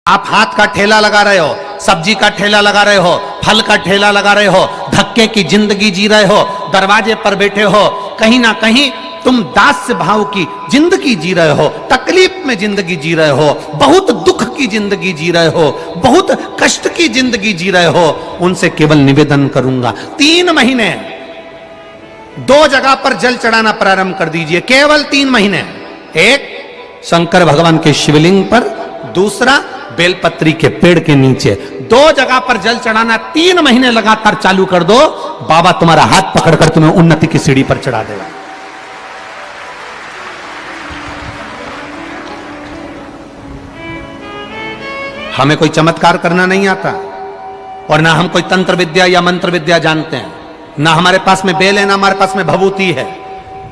आप हाथ का ठेला लगा रहे हो, सब्जी का ठेला लगा रहे हो, फल का ठेला लगा रहे हो, धक्के की जिंदगी जी रहे हो, दरवाजे पर बैठे हो, कहीं ना कहीं तुम दास्य भाव की जिंदगी जी रहे हो, तकलीफ में जिंदगी जी रहे हो, बहुत दुख की जिंदगी जी रहे हो, बहुत कष्ट की जिंदगी जी रहे हो, उनसे केवल निवेदन करूंगा 3 महीने 2 जगह पर जल चढ़ाना प्रारंभ कर दीजिए, केवल 3 महीने। एक शंकर भगवान के शिवलिंग पर, दूसरा बेलपत्री के पेड़ के नीचे। 2 जगह पर जल चढ़ाना 3 महीने लगातार चालू कर दो, बाबा तुम्हारा हाथ पकड़कर तुम्हें उन्नति की सीढ़ी पर चढ़ा देगा। हमें कोई चमत्कार करना नहीं आता और ना हम कोई तंत्र विद्या या मंत्र विद्या जानते हैं, ना हमारे पास में बेल है, ना हमारे पास में भभूति है।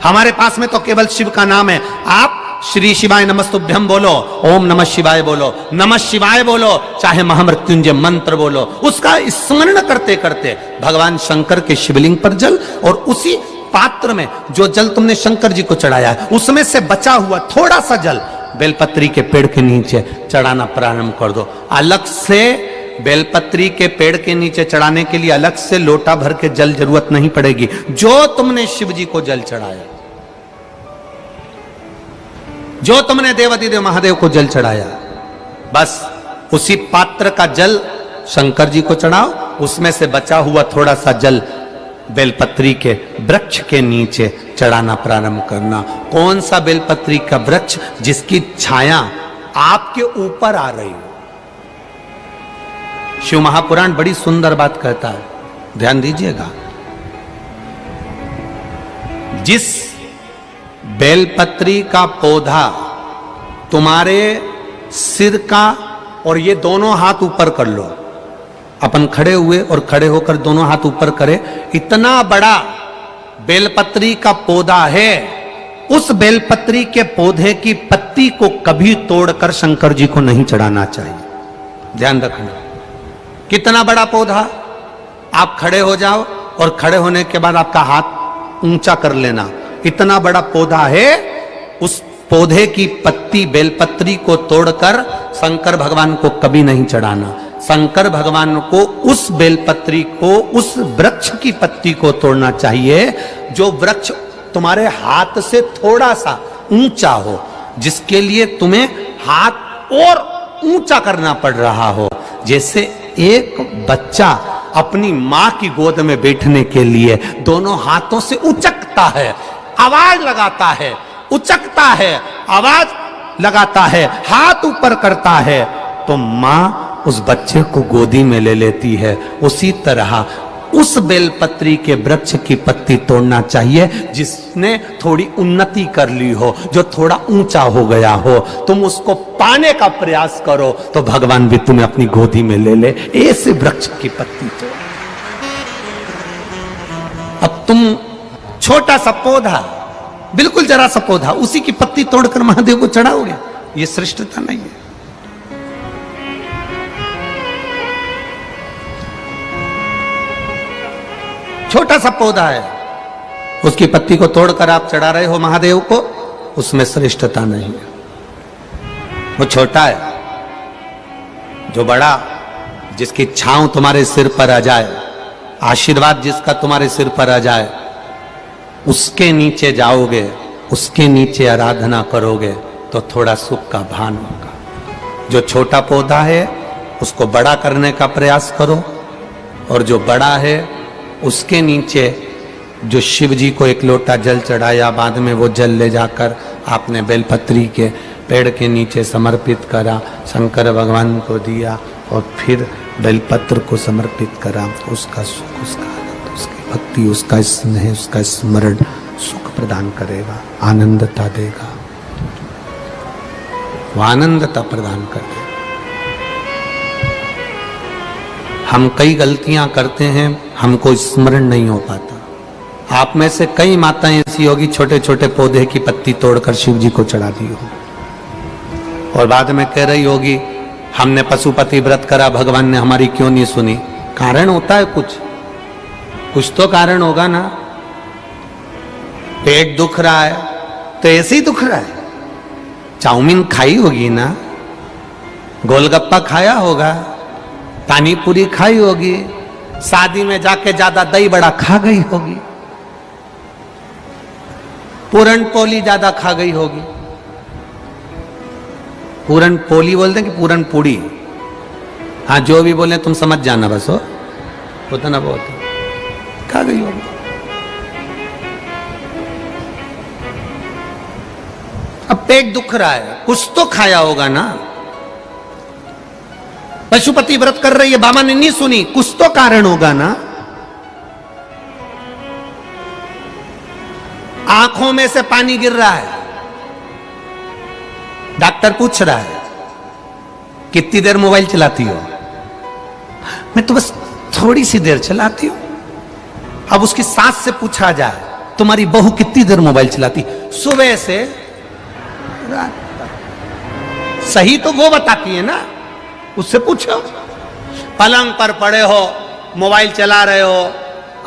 हमारे पास में तो केवल शिव का नाम है। आप श्री शिवाय नमस्तुभ्यम बोलो, ओम नमः शिवाय बोलो, नमः शिवाय बोलो, चाहे महामृत्युंजय मंत्र बोलो, उसका स्मरण करते करते भगवान शंकर के शिवलिंग पर जल, और उसी पात्र में जो जल तुमने शंकर जी को चढ़ाया है उसमें से बचा हुआ थोड़ा सा जल बेलपत्री के पेड़ के नीचे चढ़ाना प्रारंभ कर दो। अलग से बेलपत्री के पेड़ के नीचे चढ़ाने के लिए अलग से लोटा भर के जल जरूरत नहीं पड़ेगी। जो तुमने शिव जी को जल चढ़ाया, जो तुमने देवाधिदेव महादेव को जल चढ़ाया, बस उसी पात्र का जल शंकर जी को चढ़ाओ, उसमें से बचा हुआ थोड़ा सा जल बेलपत्री के वृक्ष के नीचे चढ़ाना प्रारंभ करना। कौन सा बेलपत्री का वृक्ष? जिसकी छाया आपके ऊपर आ रही हो। शिव महापुराण बड़ी सुंदर बात कहता है, ध्यान दीजिएगा। जिस बेलपत्री का पौधा तुम्हारे सिर का, और ये दोनों हाथ ऊपर कर लो, अपन खड़े हुए और खड़े होकर दोनों हाथ ऊपर करें, इतना बड़ा बेलपत्री का पौधा है, उस बेलपत्री के पौधे की पत्ती को कभी तोड़कर शंकर जी को नहीं चढ़ाना चाहिए। ध्यान रखना। कितना बड़ा पौधा, आप खड़े हो जाओ और खड़े होने के बाद आपका हाथ ऊंचा कर लेना। इतना बड़ा पौधा है, उस पौधे की पत्ती बेलपत्री को तोड़कर शंकर भगवान को कभी नहीं चढ़ाना। शंकर भगवान को उस बेलपत्री को, उस वृक्ष की पत्ती को तोड़ना चाहिए जो वृक्ष तुम्हारे हाथ से थोड़ा सा ऊंचा हो, जिसके लिए तुम्हें हाथ और ऊंचा करना पड़ रहा हो। जैसे एक बच्चा अपनी मां की गोद में बैठने के लिए दोनों हाथों से उचकता है, आवाज लगाता है, उचकता है, आवाज लगाता है, हाथ ऊपर करता है, तो मां उस बच्चे को गोदी में ले लेती है। उसी तरह उस बेलपत्री के वृक्ष की पत्ती तोड़ना चाहिए जिसने थोड़ी उन्नति कर ली हो, जो थोड़ा ऊंचा हो गया हो। तुम उसको पाने का प्रयास करो तो भगवान भी तुम्हें अपनी गोदी में ले ले। ऐसे वृक्ष की पत्ती तोड़। अब तुम छोटा सा पौधा, बिल्कुल जरा सा पौधा, उसी की पत्ती तोड़कर महादेव को चढ़ाओगे, ये श्रेष्ठता नहीं है। छोटा सा पौधा है, उसकी पत्ती को तोड़कर आप चढ़ा रहे हो महादेव को, उसमें श्रेष्ठता नहीं है। वो छोटा है। जो बड़ा, जिसकी छांव तुम्हारे सिर पर आ जाए, आशीर्वाद जिसका तुम्हारे सिर पर आ जाए, उसके नीचे जाओगे, उसके नीचे आराधना करोगे तो थोड़ा सुख का भान होगा। जो छोटा पौधा है उसको बड़ा करने का प्रयास करो, और जो बड़ा है उसके नीचे जो शिव जी को एक लोटा जल चढ़ाया, बाद में वो जल ले जाकर आपने बेलपत्री के पेड़ के नीचे समर्पित करा, शंकर भगवान को दिया, और फिर बेलपत्र को समर्पित करा। उसका सुख, उसका आनंद, उसकी भक्ति, उसका स्नेह, उसका स्मरण सुख प्रदान करेगा, आनंदता देगा, वो आनंदता प्रदान कर देगा। हम कई गलतियां करते हैं, हमको स्मरण नहीं हो पाता। आप में से कई माताएं ऐसी होगी, छोटे छोटे पौधे की पत्ती तोड़कर शिव जी को चढ़ा दी हो, और बाद में कह रही होगी हमने पशुपति व्रत करा, भगवान ने हमारी क्यों नहीं सुनी। कारण होता है, कुछ तो कारण होगा ना। पेट दुख रहा है तो ऐसे ही दुख रहा है, चाउमीन खाई होगी ना, गोलगप्पा खाया होगा, पानी पूरी खाई होगी, शादी में जाके ज्यादा दही बड़ा खा गई होगी, पूरन पोली ज्यादा खा गई होगी। पूरन पोली बोलते हैं कि पूरन पूड़ी? हाँ, जो भी बोले तुम समझ जाना, बस हो होता ना बहुत खा गई होगी। अब पेट दुख रहा है, कुछ तो खाया होगा ना। पशुपति व्रत कर रही है, बाबा ने नहीं सुनी, कुछ तो कारण होगा ना। आंखों में से पानी गिर रहा है, डॉक्टर पूछ रहा है कितनी देर मोबाइल चलाती हो? मैं तो बस थोड़ी सी देर चलाती हूं। अब उसकी सास से पूछा जाए तुम्हारी बहू कितनी देर मोबाइल चलाती? सुबह से रात तक। सही तो वो बताती है ना, उससे पूछो। पलंग पर पड़े हो, मोबाइल चला रहे हो,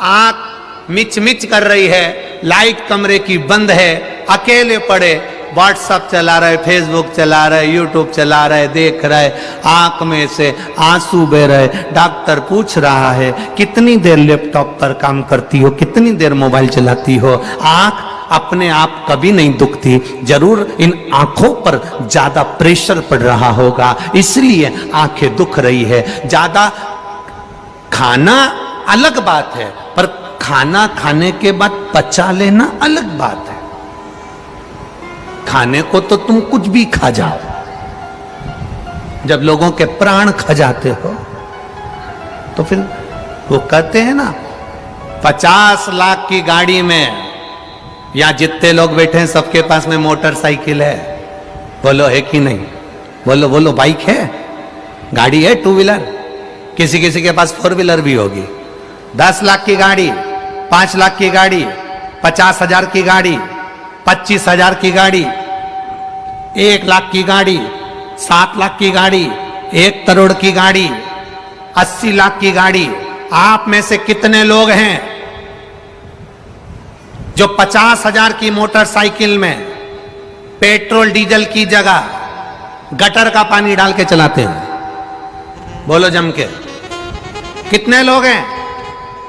आंख मिच मिच कर रही है, लाइट कमरे की बंद है, अकेले पड़े, व्हाट्सएप चला रहे, फेसबुक चला रहे, यूट्यूब चला रहे, देख रहे, आंख में से आंसू बह रहे। डॉक्टर पूछ रहा है कितनी देर लैपटॉप पर काम करती हो, कितनी देर मोबाइल चलाती हो? आंख अपने आप कभी नहीं दुखती, जरूर इन आंखों पर ज्यादा प्रेशर पड़ रहा होगा, इसलिए आंखें दुख रही है। ज्यादा खाना अलग बात है, पर खाना खाने के बाद पचा लेना अलग बात है। खाने को तो तुम कुछ भी खा जाओ, जब लोगों के प्राण खा जाते हो तो फिर वो कहते हैं ना, 50 लाख की गाड़ी में या जितने लोग बैठे हैं सबके पास में मोटरसाइकिल है, बोलो है कि नहीं? बोलो बोलो, बाइक है, गाड़ी है, टू व्हीलर, किसी किसी के पास 4 व्हीलर भी होगी। 10 लाख की गाड़ी, 5 लाख की गाड़ी, 50,000 की गाड़ी, 25,000 की गाड़ी, 1 लाख की गाड़ी, 7 लाख की गाड़ी, 1 करोड़ की गाड़ी, 80 लाख की गाड़ी। आप में से कितने लोग हैं जो 50,000 की मोटरसाइकिल में पेट्रोल डीजल की जगह गटर का पानी डाल के चलाते हैं? बोलो जम के। कितने लोग हैं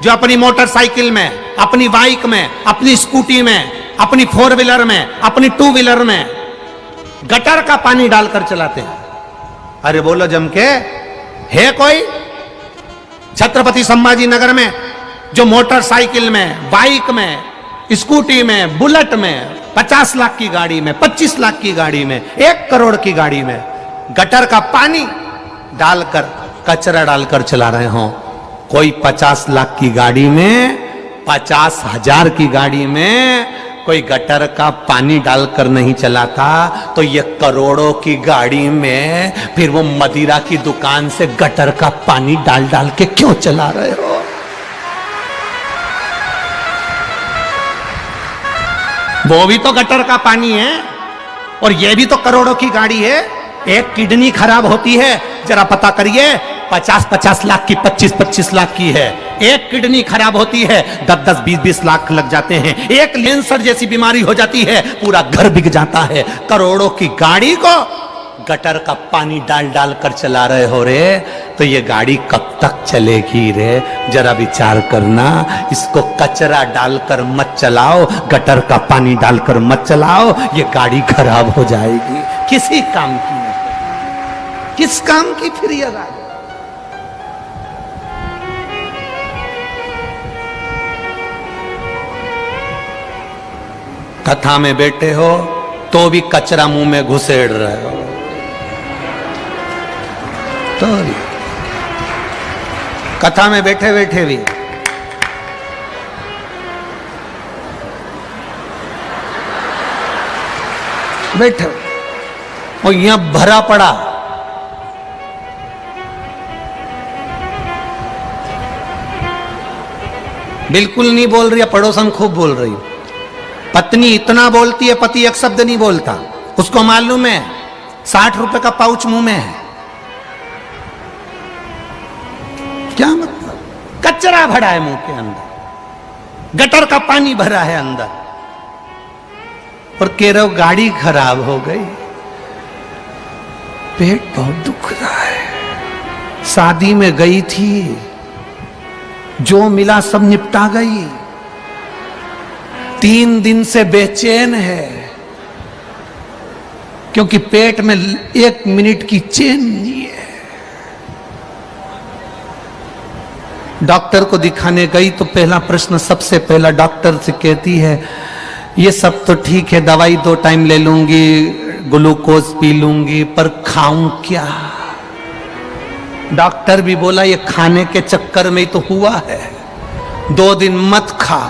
जो अपनी मोटरसाइकिल में, अपनी बाइक में, अपनी स्कूटी में, अपनी 4 व्हीलर में, अपनी 2 व्हीलर में गटर का पानी डालकर चलाते हैं? अरे बोलो जम के, है कोई? छत्रपति संभाजी नगर में जो मोटरसाइकिल में, बाइक में, स्कूटी में, बुलेट में, 50 लाख की गाड़ी में, 25 लाख की गाड़ी में, 1 करोड़ की गाड़ी में गटर का पानी डालकर, कचरा डालकर चला रहे हो? कोई 50 लाख की गाड़ी में, 50,000 की गाड़ी में कोई गटर का पानी डालकर नहीं चलाता, तो ये करोड़ों की गाड़ी में फिर वो मदिरा की दुकान से गटर का पानी डाल डाल के क्यों चला रहे हो? वो भी तो गटर का पानी है, और ये भी तो करोड़ों की गाड़ी है। एक किडनी खराब होती है, जरा पता करिए, 50-50 लाख की, 25-25 लाख की है। एक किडनी खराब होती है, 10-10, 20-20 लाख लग जाते हैं। एक कैंसर जैसी बीमारी हो जाती है, पूरा घर बिक जाता है। करोड़ों की गाड़ी को गटर का पानी डाल डाल कर चला रहे हो रे, तो ये गाड़ी कब तक चलेगी रे? जरा विचार करना। इसको कचरा डालकर मत चलाओ, गटर का पानी डालकर मत चलाओ, ये गाड़ी खराब हो जाएगी। किसी काम की नहीं, किस काम की फिर ये गाड़ी? कथा में बैठे हो तो भी कचरा मुंह में घुसेड़ रहे हो, तो कथा में बैठे बैठे भी बैठे और यहां भरा पड़ा। बिल्कुल नहीं बोल रही है, पड़ोसन खूब बोल रही। पत्नी इतना बोलती है, पति एक शब्द नहीं बोलता। उसको मालूम है 60 रुपए का पाउच मुंह में है। क्या मतलब? कचरा भरा है मुंह के अंदर, गटर का पानी भरा है अंदर, और कह रहे हो गाड़ी खराब हो गई। पेट बहुत दुख रहा है, शादी में गई थी, जो मिला सब निपटा गई, 3 दिन से बेचैन है क्योंकि पेट में 1 मिनट की चैन नहीं है। डॉक्टर को दिखाने गई तो पहला प्रश्न सबसे पहला डॉक्टर से कहती है, ये सब तो ठीक है, दवाई 2 टाइम ले लूंगी, ग्लूकोज पी लूंगी, पर खाऊं क्या? डॉक्टर भी बोला ये खाने के चक्कर में ही तो हुआ है, 2 दिन मत खा।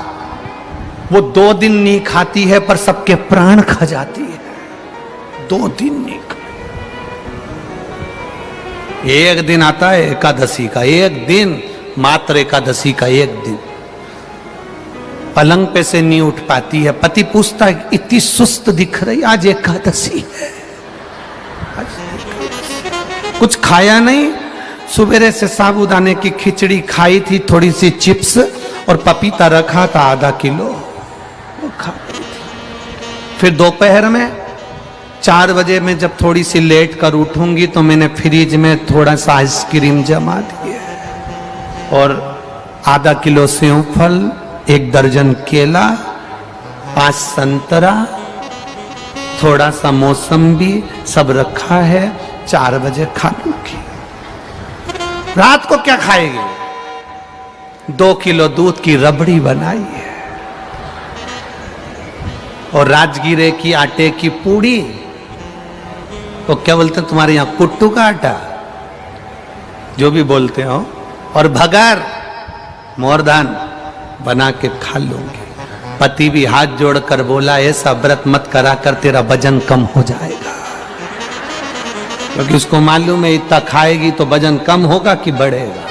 वो 2 दिन नहीं खाती है पर सबके प्राण खा जाती है। 2 दिन नहीं खा। एक दिन आता है एकादशी का, 1 दिन, मात्र एकादशी का 1 दिन, पलंग पे से नहीं उठ पाती है। पति पूछता है इतनी सुस्त दिख रही, आज एकादशी है, कुछ खाया नहीं, सुबेरे से साबूदाने की खिचड़ी खाई थी, थोड़ी सी चिप्स और पपीता रखा था आधा किलो, वो खा रही थी। फिर दोपहर में 4 बजे में जब थोड़ी सी लेट कर उठूंगी तो मैंने फ्रिज में थोड़ा सा आइसक्रीम जमा दिए और आधा किलो सेव फल, 1 दर्जन केला, 5 संतरा, थोड़ा सा मौसम्बी सब रखा है, 4 बजे खा लूंगी। रात को क्या खाएगी? 2 किलो दूध की रबड़ी बनाई है और राजगीरे की आटे की पूड़ी, तो क्या बोलते हैं तुम्हारे यहां, कुट्टू का आटा, जो भी बोलते हो, और भगर मोरदान बना के खा लूंगी। पति भी हाथ जोड़कर बोला ऐसा व्रत मत करा कर, तेरा वजन कम हो जाएगा, क्योंकि उसको मालूम है इतना खाएगी तो वजन कम होगा कि बढ़ेगा।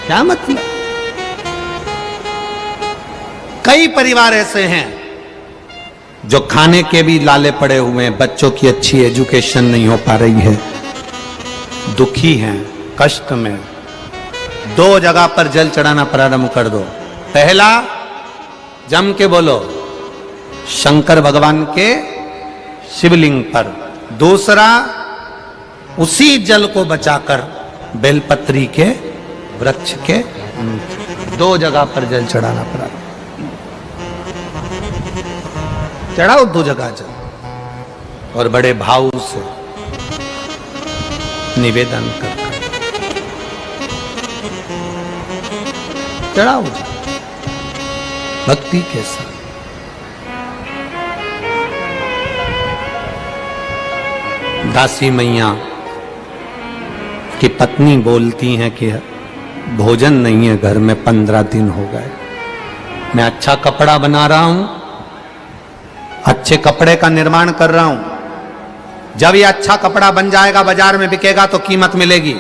क्या मतलब? कई परिवार ऐसे हैं जो खाने के भी लाले पड़े हुए हैं, बच्चों की अच्छी एजुकेशन नहीं हो पा रही है, दुखी हैं, कष्ट में। 2 जगह पर जल चढ़ाना प्रारंभ कर दो। पहला, जम के बोलो, शंकर भगवान के शिवलिंग पर। दूसरा, उसी जल को बचाकर बेलपत्री के वृक्ष के 2 जगह पर जल चढ़ाना प्रारंभ। चढ़ाओ 2 जगह जल और बड़े भाव से निवेदन कर चढ़ाओ भक्ति के साथ। दासी मैया की पत्नी बोलती हैं कि भोजन नहीं है घर में, 15 दिन हो गए, मैं अच्छा कपड़ा बना रहा हूं, अच्छे कपड़े का निर्माण कर रहा हूं, जब ये अच्छा कपड़ा बन जाएगा, बाजार में बिकेगा तो कीमत मिलेगी,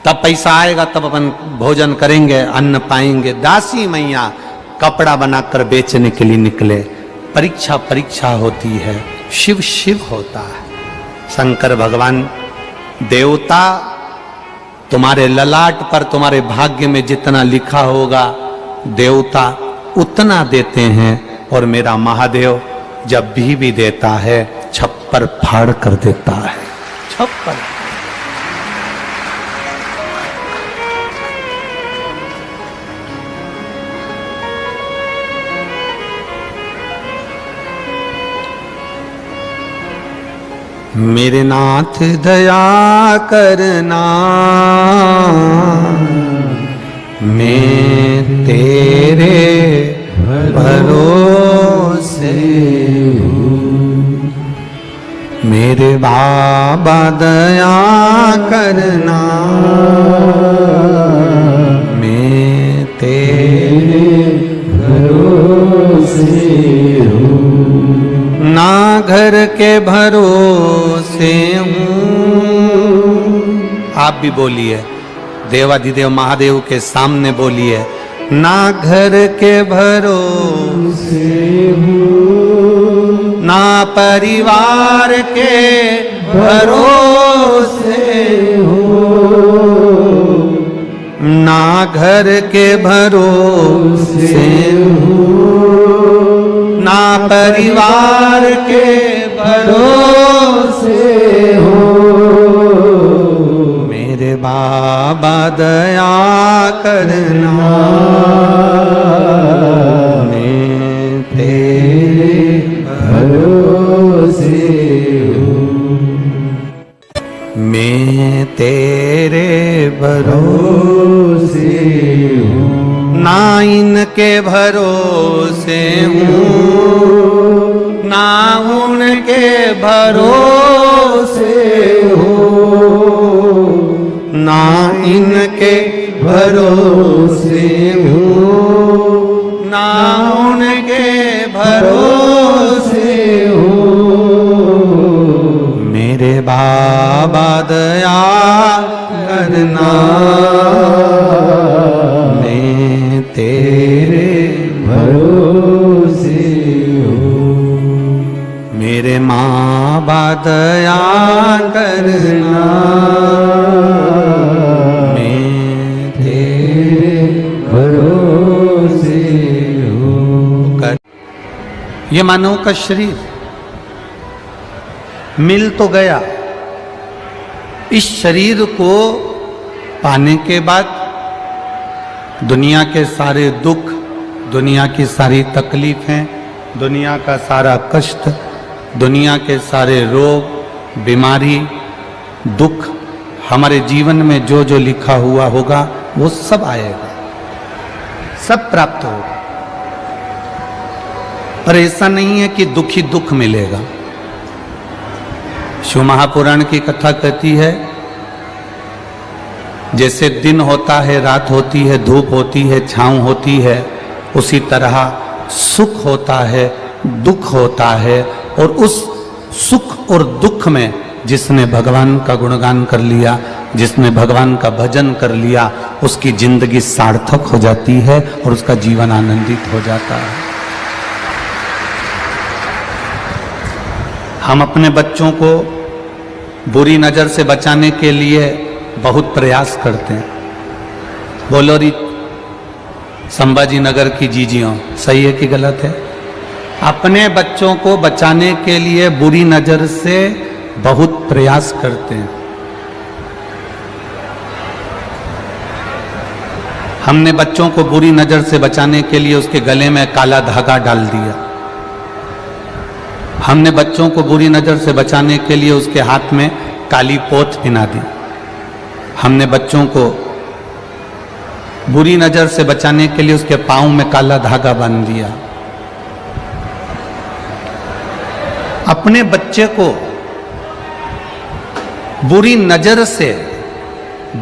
तब पैसा आएगा, तब अपन भोजन करेंगे, अन्न पाएंगे। दासी मैया कपड़ा बनाकर बेचने के लिए निकले। परीक्षा परीक्षा होती है, शिव शिव होता है। शंकर भगवान देवता तुम्हारे ललाट पर, तुम्हारे भाग्य में जितना लिखा होगा देवता उतना देते हैं, और मेरा महादेव जब भी देता है छप्पर फाड़ कर देता है। छप्पर मेरे नाथ दया करना, मैं तेरे भरोसे हूँ। मेरे बाबा दया करना, मैं तेरे भरोसे हूँ। ना घर के भरोसे हूँ। आप भी बोलिए, देवाधिदेव महादेव के सामने बोलिए, ना घर के भरोसे हूँ, ना परिवार के भरोसे हूँ, ना घर के भरोसे हूँ, ना परिवार के भरोसे बाबा दया करना, मैं तेरे भरोसे हूँ, मैं तेरे भरोसे हूँ, ना इनके भरोसे हूँ, ना उनके भरोसे हूँ, ना इनके भरोसे हूँ, ना उनके भरोसे हूँ, मेरे बाबा दया करना, मैं तेरे भरोसे हूँ, मेरे माँ बाप दया करना, मैं तेरे भरोसे हूँ। ये मानव का शरीर मिल तो गया, इस शरीर को पाने के बाद दुनिया के सारे दुख, दुनिया की सारी तकलीफें, दुनिया का सारा कष्ट, दुनिया के सारे रोग, बीमारी, दुख, हमारे जीवन में जो जो लिखा हुआ होगा वो सब आएगा, सब प्राप्त होगा। पर ऐसा नहीं है कि दुख ही दुख मिलेगा। शिव महापुराण की कथा कहती है, जैसे दिन होता है, रात होती है, धूप होती है, छांव होती है, उसी तरह सुख होता है, दुख होता है, और उस सुख और दुख में जिसने भगवान का गुणगान कर लिया, जिसने भगवान का भजन कर लिया, उसकी जिंदगी सार्थक हो जाती है और उसका जीवन आनंदित हो जाता है। हम अपने बच्चों को बुरी नजर से बचाने के लिए बहुत प्रयास करते हैं। बोलो री संभाजी नगर की जीजियों, सही है कि गलत है? अपने बच्चों को बचाने के लिए बुरी नजर से बहुत प्रयास करते हैं। हमने बच्चों को बुरी नजर से बचाने के लिए उसके गले में काला धागा डाल दिया। हमने बच्चों को बुरी नजर से बचाने के लिए उसके हाथ में काली पोत पहना दी। हमने बच्चों को बुरी नजर से बचाने के लिए उसके पांव में काला धागा बांध दिया। अपने बच्चे को बुरी नजर से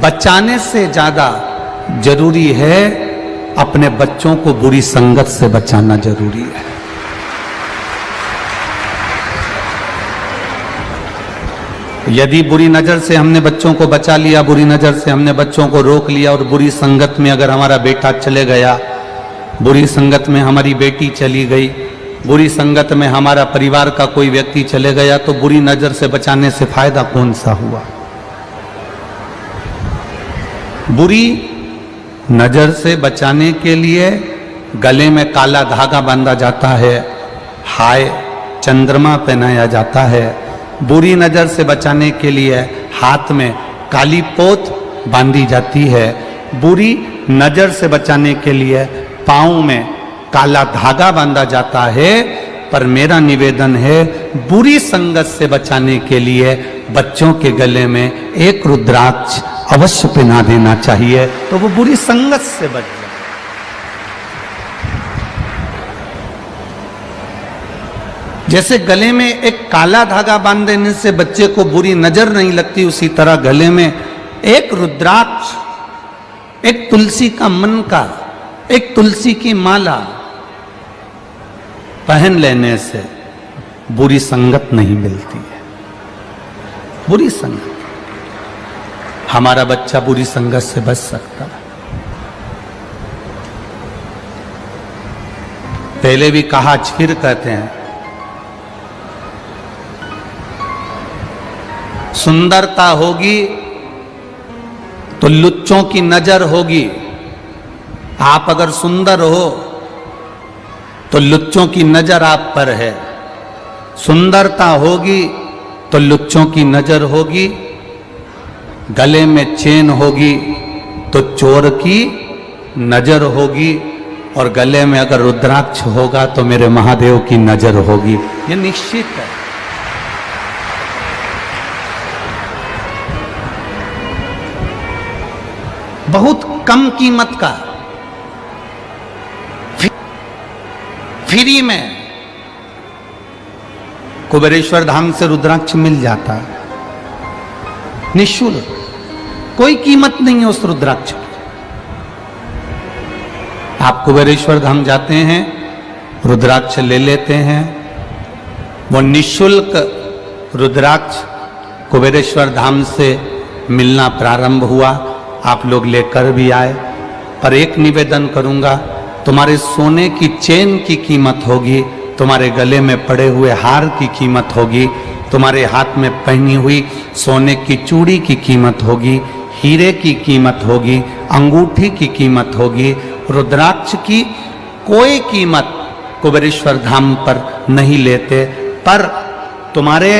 बचाने से ज्यादा जरूरी है अपने बच्चों को बुरी संगत से बचाना जरूरी है। यदि बुरी नजर से हमने बच्चों को बचा लिया, बुरी नजर से हमने बच्चों को रोक लिया, और बुरी संगत में अगर हमारा बेटा चले गया, बुरी संगत में हमारी बेटी चली गई, बुरी संगत में हमारा परिवार का कोई व्यक्ति चले गया, तो बुरी नजर से बचाने से फायदा कौन सा हुआ? बुरी नजर से बचाने के लिए गले में काला धागा बांधा जाता है, हाय चंद्रमा पहनाया जाता है। बुरी नजर से बचाने के लिए हाथ में काली पोत बांधी जाती है। बुरी नजर से बचाने के लिए पांव में काला धागा बांधा जाता है। पर मेरा निवेदन है, बुरी संगत से बचाने के लिए बच्चों के गले में एक रुद्राक्ष अवश्य पहना देना चाहिए, तो वो बुरी संगत से बच जाए। जैसे गले में एक काला धागा बांध देने से बच्चे को बुरी नजर नहीं लगती, उसी तरह गले में एक रुद्राक्ष, एक तुलसी का मन का, एक तुलसी की माला पहन लेने से बुरी संगत नहीं मिलती है। बुरी संगत, हमारा बच्चा बुरी संगत से बच सकता है। पहले भी कहा, आज फिर कहते हैं, सुंदरता होगी तो लुच्चों की नजर होगी। आप अगर सुंदर हो तो लुच्चों की नजर आप पर है। सुंदरता होगी तो लुच्चों की नजर होगी, गले में चेन होगी तो चोर की नजर होगी, और गले में अगर रुद्राक्ष होगा तो मेरे महादेव की नजर होगी। ये निश्चित है। बहुत कम कीमत का फ्री में कुबेरेश्वर धाम से रुद्राक्ष मिल जाता है, निःशुल्क, कोई कीमत नहीं है उस रुद्राक्ष की। आप कुबेरेश्वर धाम जाते हैं, रुद्राक्ष ले लेते हैं, वो निःशुल्क रुद्राक्ष कुबेरेश्वर धाम से मिलना प्रारंभ हुआ। आप लोग लेकर भी आए, पर एक निवेदन करूंगा, तुम्हारे सोने की चेन की कीमत होगी, तुम्हारे गले में पड़े हुए हार की कीमत होगी, तुम्हारे हाथ में पहनी हुई सोने की चूड़ी की कीमत होगी, हीरे की कीमत होगी, अंगूठी की कीमत होगी। रुद्राक्ष की कोई कीमत कुबेरेश्वर धाम पर नहीं लेते, पर तुम्हारे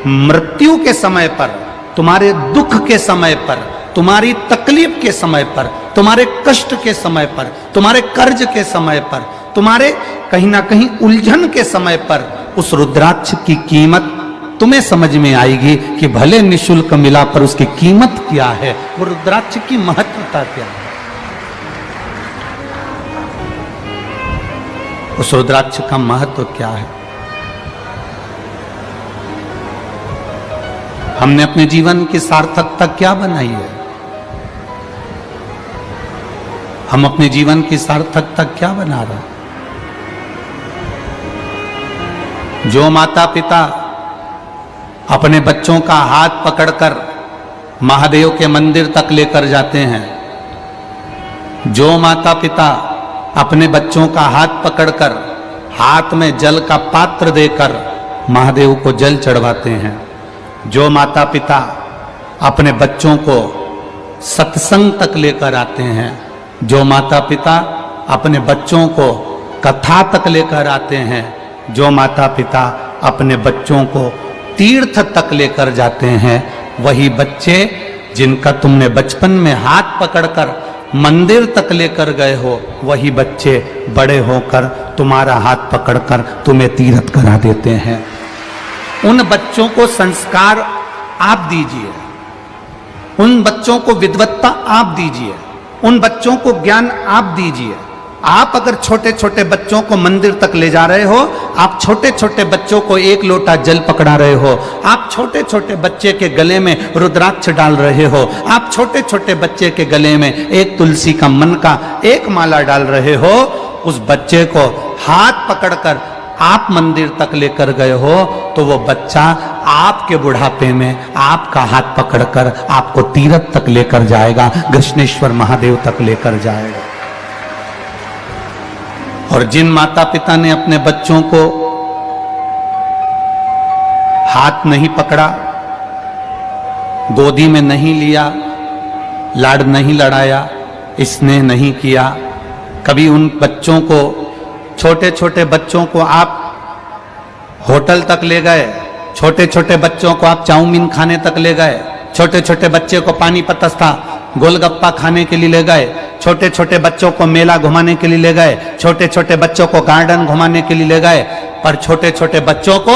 मृत्यु के समय पर, तुम्हारे दुख के समय पर, तुम्हारी तकलीफ के समय पर, तुम्हारे कष्ट के समय पर, तुम्हारे कर्ज के समय पर, तुम्हारे कहीं ना कहीं उलझन के समय पर उस रुद्राक्ष की कीमत तुम्हें समझ में आएगी कि भले निःशुल्क मिला पर उसकी कीमत क्या है, वो रुद्राक्ष की महत्वता क्या है। उस रुद्राक्ष का महत्व क्या है। हमने अपने जीवन की सार्थकता क्या बनाई है, हम अपने जीवन की सार्थकता क्या बना रहे हैं। जो माता पिता अपने बच्चों का हाथ पकड़कर महादेव के मंदिर तक लेकर जाते हैं, जो माता पिता अपने बच्चों का हाथ पकड़कर हाथ में जल का पात्र देकर महादेव को जल चढ़वाते हैं, जो माता पिता अपने बच्चों को सत्संग तक लेकर आते हैं, जो माता पिता अपने बच्चों को कथा तक लेकर आते हैं, जो माता पिता अपने बच्चों को तीर्थ तक लेकर जाते हैं, वही बच्चे जिनका तुमने बचपन में हाथ पकड़कर मंदिर तक लेकर गए हो, वही बच्चे बड़े होकर तुम्हारा हाथ पकड़कर तुम्हें तीर्थ करा देते हैं। उन बच्चों को संस्कार आप दीजिए, उन बच्चों को विद्वत्ता आप दीजिए, उन बच्चों को ज्ञान आप दीजिए। आप अगर छोटे छोटे बच्चों को मंदिर तक ले जा रहे हो, आप छोटे छोटे बच्चों को एक लोटा जल पकड़ा रहे हो, आप छोटे छोटे बच्चे के गले में रुद्राक्ष डाल रहे हो, आप छोटे छोटे बच्चे के गले में एक तुलसी का मन का एक माला डाल रहे हो, उस बच्चे को हाथ पकड़कर आप मंदिर तक लेकर गए हो, तो वो बच्चा आपके बुढ़ापे में आपका हाथ पकड़कर आपको तीर्थ तक लेकर जाएगा, कृष्णेश्वर महादेव तक लेकर जाएगा। और जिन माता पिता ने अपने बच्चों को हाथ नहीं पकड़ा, गोदी में नहीं लिया, लाड नहीं लड़ाया, स्नेह नहीं किया, कभी उन बच्चों को, छोटे छोटे बच्चों को आप होटल तक ले गए, छोटे छोटे बच्चों को आप चाउमीन खाने तक ले गए, छोटे छोटे बच्चे को पानीपत था गोलगप्पा खाने के लिए ले गए, छोटे छोटे बच्चों को मेला घुमाने के लिए ले गए, छोटे छोटे बच्चों को गार्डन घुमाने के लिए ले गए, पर छोटे छोटे बच्चों को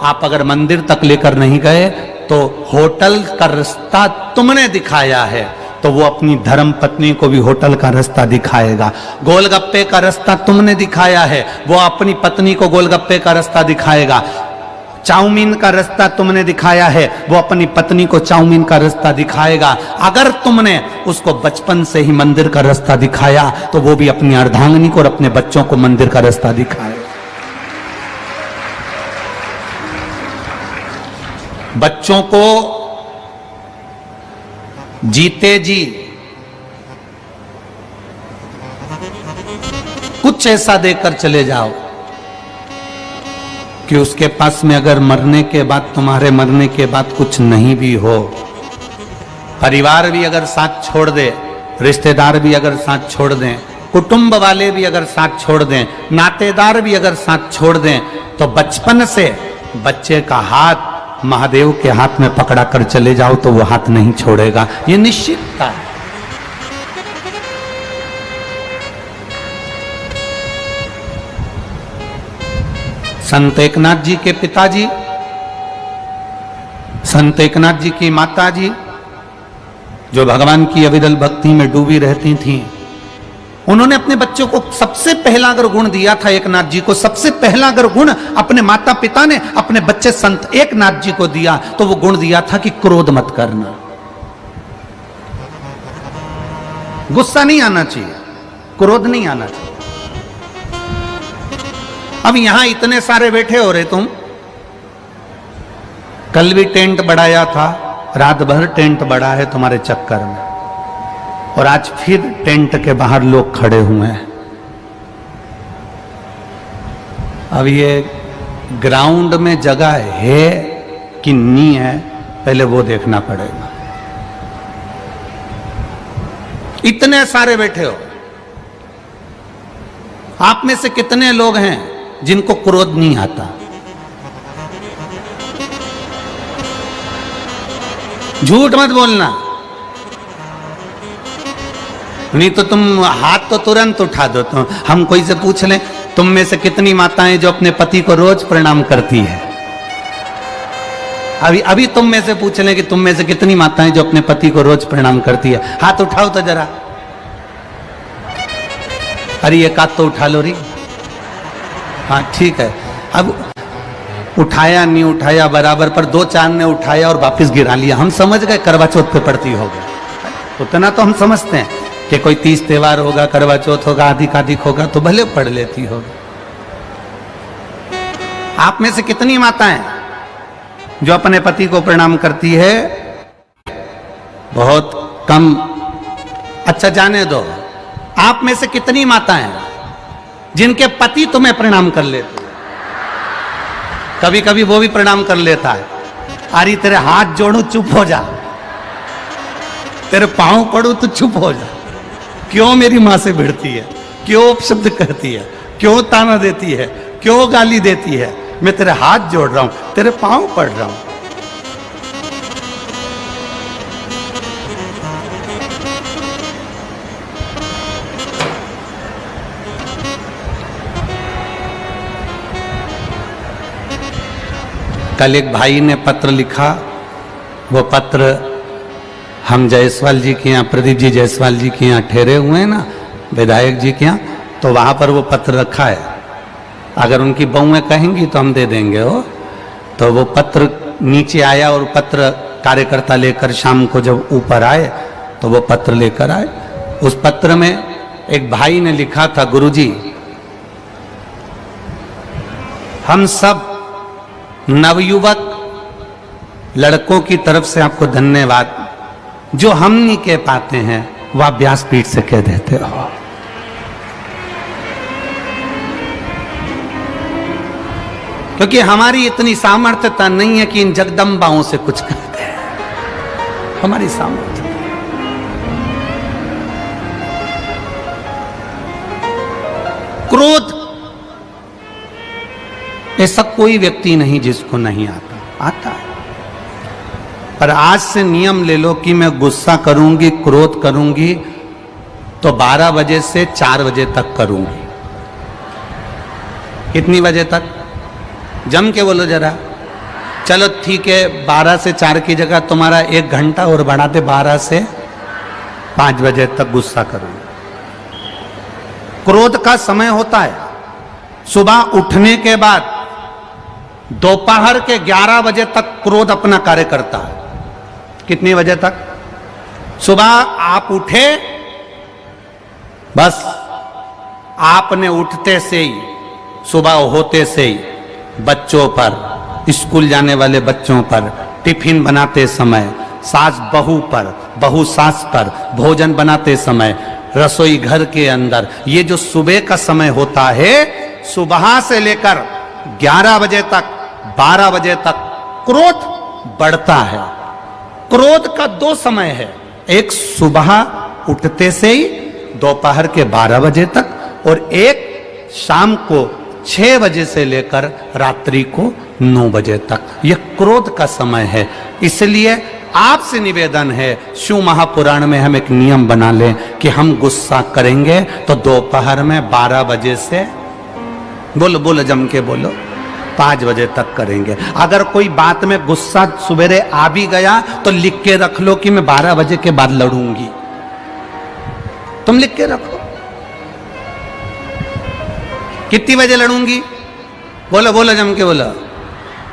आप अगर मंदिर तक लेकर नहीं गए तो होटल का रास्ता तुमने दिखाया है, तो वो अपनी धर्म पत्नी को भी होटल का रास्ता दिखाएगा। गोलगप्पे का रास्ता तुमने दिखाया है, वो अपनी पत्नी को गोलगप्पे का रास्ता दिखाएगा। चाउमीन का रास्ता तुमने दिखाया है, वो अपनी पत्नी को चाउमीन का रास्ता दिखाएगा। अगर तुमने उसको बचपन से ही मंदिर का रास्ता दिखाया, तो वो भी अपनी अर्धांगिनी को और अपने बच्चों को मंदिर का रास्ता दिखाएगा। बच्चों को जीते जी कुछ ऐसा देकर चले जाओ कि उसके पास में अगर मरने के बाद, तुम्हारे मरने के बाद कुछ नहीं भी हो, परिवार भी अगर साथ छोड़ दे, रिश्तेदार भी अगर साथ छोड़ दें, कुटुंब वाले भी अगर साथ छोड़ दें, नातेदार भी अगर साथ छोड़ दें, तो बचपन से बच्चे का हाथ महादेव के हाथ में पकड़ा कर चले जाओ तो वो हाथ नहीं छोड़ेगा, ये निश्चितता है। संत एकनाथ जी के पिताजी, संत एकनाथ जी की माता जी, जो भगवान की अविरल भक्ति में डूबी रहती थीं, उन्होंने अपने बच्चों को सबसे पहला अगर गुण दिया था, एकनाथ जी को सबसे पहला अगर गुण अपने माता पिता ने अपने बच्चे संत एकनाथ जी को दिया, तो वो गुण दिया था कि क्रोध मत करना, गुस्सा नहीं आना चाहिए, क्रोध नहीं आना चाहिए। अब यहां इतने सारे बैठे हो रहे तुम, कल भी टेंट बढ़ाया था, रात भर टेंट बढ़ा है तुम्हारे चक्कर में, और आज फिर टेंट के बाहर लोग खड़े हुए हैं। अब ये ग्राउंड में जगह है कि नहीं है, पहले वो देखना पड़ेगा। इतने सारे बैठे हो, आप में से कितने लोग हैं जिनको क्रोध नहीं आता? झूठ मत बोलना, नहीं तो तुम हाथ तो तुरंत उठा दो। तो हम कोई से पूछ लें, तुम में से कितनी माताएं जो अपने पति को रोज प्रणाम करती है? अभी तुम में से पूछ लें कि तुम में से कितनी माताएं जो अपने पति को रोज प्रणाम करती है? हाथ उठाओ तो जरा। अरे एक हाथ तो उठा लो री। हाँ ठीक है, अब उठाया नहीं उठाया बराबर, पर दो चार ने उठाया और वापस गिरा लिया, हम समझ गए करवा चौथ पे पड़ती होगा। उतना तो हम समझते हैं कि कोई 30 त्योहार होगा, करवा चौथ होगा, अधिक होगा तो भले पढ़ लेती होगी। आप में से कितनी माताएं जो अपने पति को प्रणाम करती है? बहुत कम। अच्छा जाने दो, आप में से कितनी माताएं जिनके पति तुम्हें प्रणाम कर लेते? कभी कभी वो भी प्रणाम कर लेता है। अरे तेरे हाथ जोड़ू चुप हो जा, तेरे पांव पड़ू तो चुप हो जा। क्यों मेरी मां से भिड़ती है? क्यों अपशब्द कहती है? क्यों ताना देती है? क्यों गाली देती है? मैं तेरे हाथ जोड़ रहा हूं, तेरे पांव पड़ रहा हूं। कल एक भाई ने पत्र लिखा, वो पत्र हम जायसवाल जी के यहाँ, प्रदीप जी जायसवाल जी के यहाँ ठहरे हुए हैं ना, विधायक जी के यहाँ, तो वहाँ पर वो पत्र रखा है। अगर उनकी बहुएं कहेंगी तो हम दे देंगे वो। तो वो पत्र नीचे आया और पत्र कार्यकर्ता लेकर शाम को जब ऊपर आए तो वो पत्र लेकर आए। उस पत्र में एक भाई ने लिखा था, गुरुजी हम सब नवयुवक लड़कों की तरफ से आपको धन्यवाद, जो हम नहीं कह पाते हैं वह व्यासपीठ से कह देते हो। क्योंकि हमारी इतनी सामर्थ्यता नहीं है कि इन जगदम्बाओं से कुछ कहते हैं, हमारी सामर्थ्य। क्रोध ऐसा कोई व्यक्ति नहीं जिसको नहीं आता है। पर आज से नियम ले लो कि मैं गुस्सा करूंगी, क्रोध करूंगी तो 12 बजे से 4 बजे तक करूंगी। कितनी बजे तक? जम के बोलो जरा। चलो ठीक है, 12 से 4 की जगह तुम्हारा 1 घंटा और बढ़ा दे, 12 से 5 बजे तक गुस्सा करूंगी। क्रोध का समय होता है सुबह उठने के बाद दोपहर के 11 बजे तक क्रोध अपना कार्य करता है। कितने बजे तक? सुबह आप उठे, बस आपने उठते से ही, सुबह होते से ही बच्चों पर, स्कूल जाने वाले बच्चों पर, टिफिन बनाते समय, सास बहू पर, बहू सास पर, भोजन बनाते समय, रसोई घर के अंदर, ये जो सुबह का समय होता है, सुबह से लेकर 11 बजे तक, 12 बजे तक क्रोध बढ़ता है। क्रोध का 2 समय है, एक सुबह उठते से ही दोपहर के 12 बजे तक, और एक शाम को 6 बजे से लेकर रात्रि को 9 बजे तक यह क्रोध का समय है। इसलिए आपसे निवेदन है, शिव महापुराण में हम एक नियम बना लें कि हम गुस्सा करेंगे तो दोपहर में 12 बजे से बोलो बोलो जम के बोलो 5 बजे तक करेंगे। अगर कोई बात में गुस्सा सवेरे आ भी गया तो लिख के रख लो कि मैं 12 बजे के बाद लड़ूंगी। तुम लिख के रखो कितनी बजे लड़ूंगी, बोलो बोलो जम के बोलो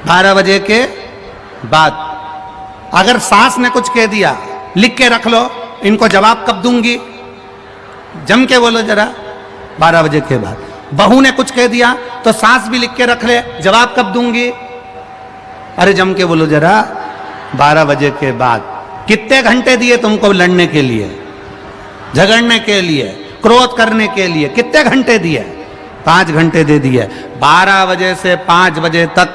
12 बजे के बाद। अगर सास ने कुछ कह दिया लिख के रख लो, इनको जवाब कब दूंगी, जम के बोलो जरा 12 बजे के बाद। बहू ने कुछ कह दिया तो सास भी लिख के रख ले, जवाब कब दूंगी, अरे जम के बोलो जरा 12 बजे के बाद। कितने घंटे दिए तुमको लड़ने के लिए, झगड़ने के लिए, क्रोध करने के लिए, कितने घंटे दिए, 5 घंटे दे दिए। 12 बजे से 5 बजे तक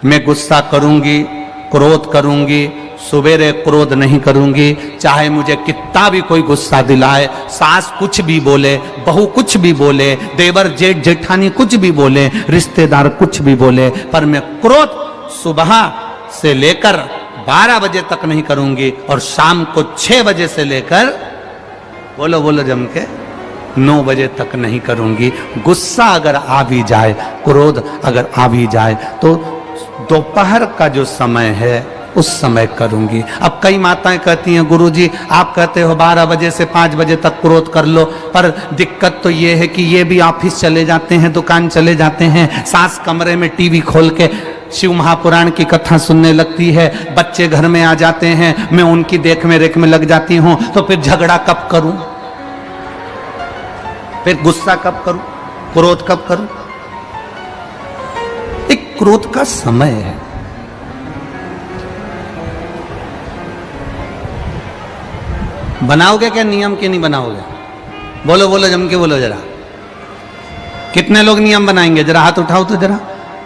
मैं गुस्सा करूंगी, क्रोध करूंगी, सुबेरे क्रोध नहीं करूंगी। चाहे मुझे कितना भी कोई गुस्सा दिलाए, सास कुछ भी बोले, बहू कुछ भी बोले, देवर जेठ जेठानी कुछ भी बोले, रिश्तेदार कुछ भी बोले, पर मैं क्रोध सुबह से लेकर 12 बजे तक नहीं करूंगी और शाम को 6 बजे से लेकर बोलो बोलो जम के 9 बजे तक नहीं करूंगी। गुस्सा अगर आ भी जाए, क्रोध अगर आ भी जाए तो दोपहर का जो समय है उस समय करूंगी। अब कई माताएं कहती हैं गुरुजी आप कहते हो 12 बजे से 5 बजे तक क्रोध कर लो, पर दिक्कत तो ये है कि ये भी ऑफिस चले जाते हैं, दुकान चले जाते हैं, सास कमरे में टीवी खोल के शिव महापुराण की कथा सुनने लगती है, बच्चे घर में आ जाते हैं, मैं उनकी देख में रेख में लग जाती हूं, तो फिर झगड़ा कब करूं, फिर गुस्सा कब करूं, क्रोध कब करूं। एक क्रोध का समय है। बनाओगे क्या नियम कि नहीं बनाओगे, बोलो बोलो जम के बोलो जरा। कितने लोग नियम बनाएंगे, जरा हाथ उठाओ तो जरा,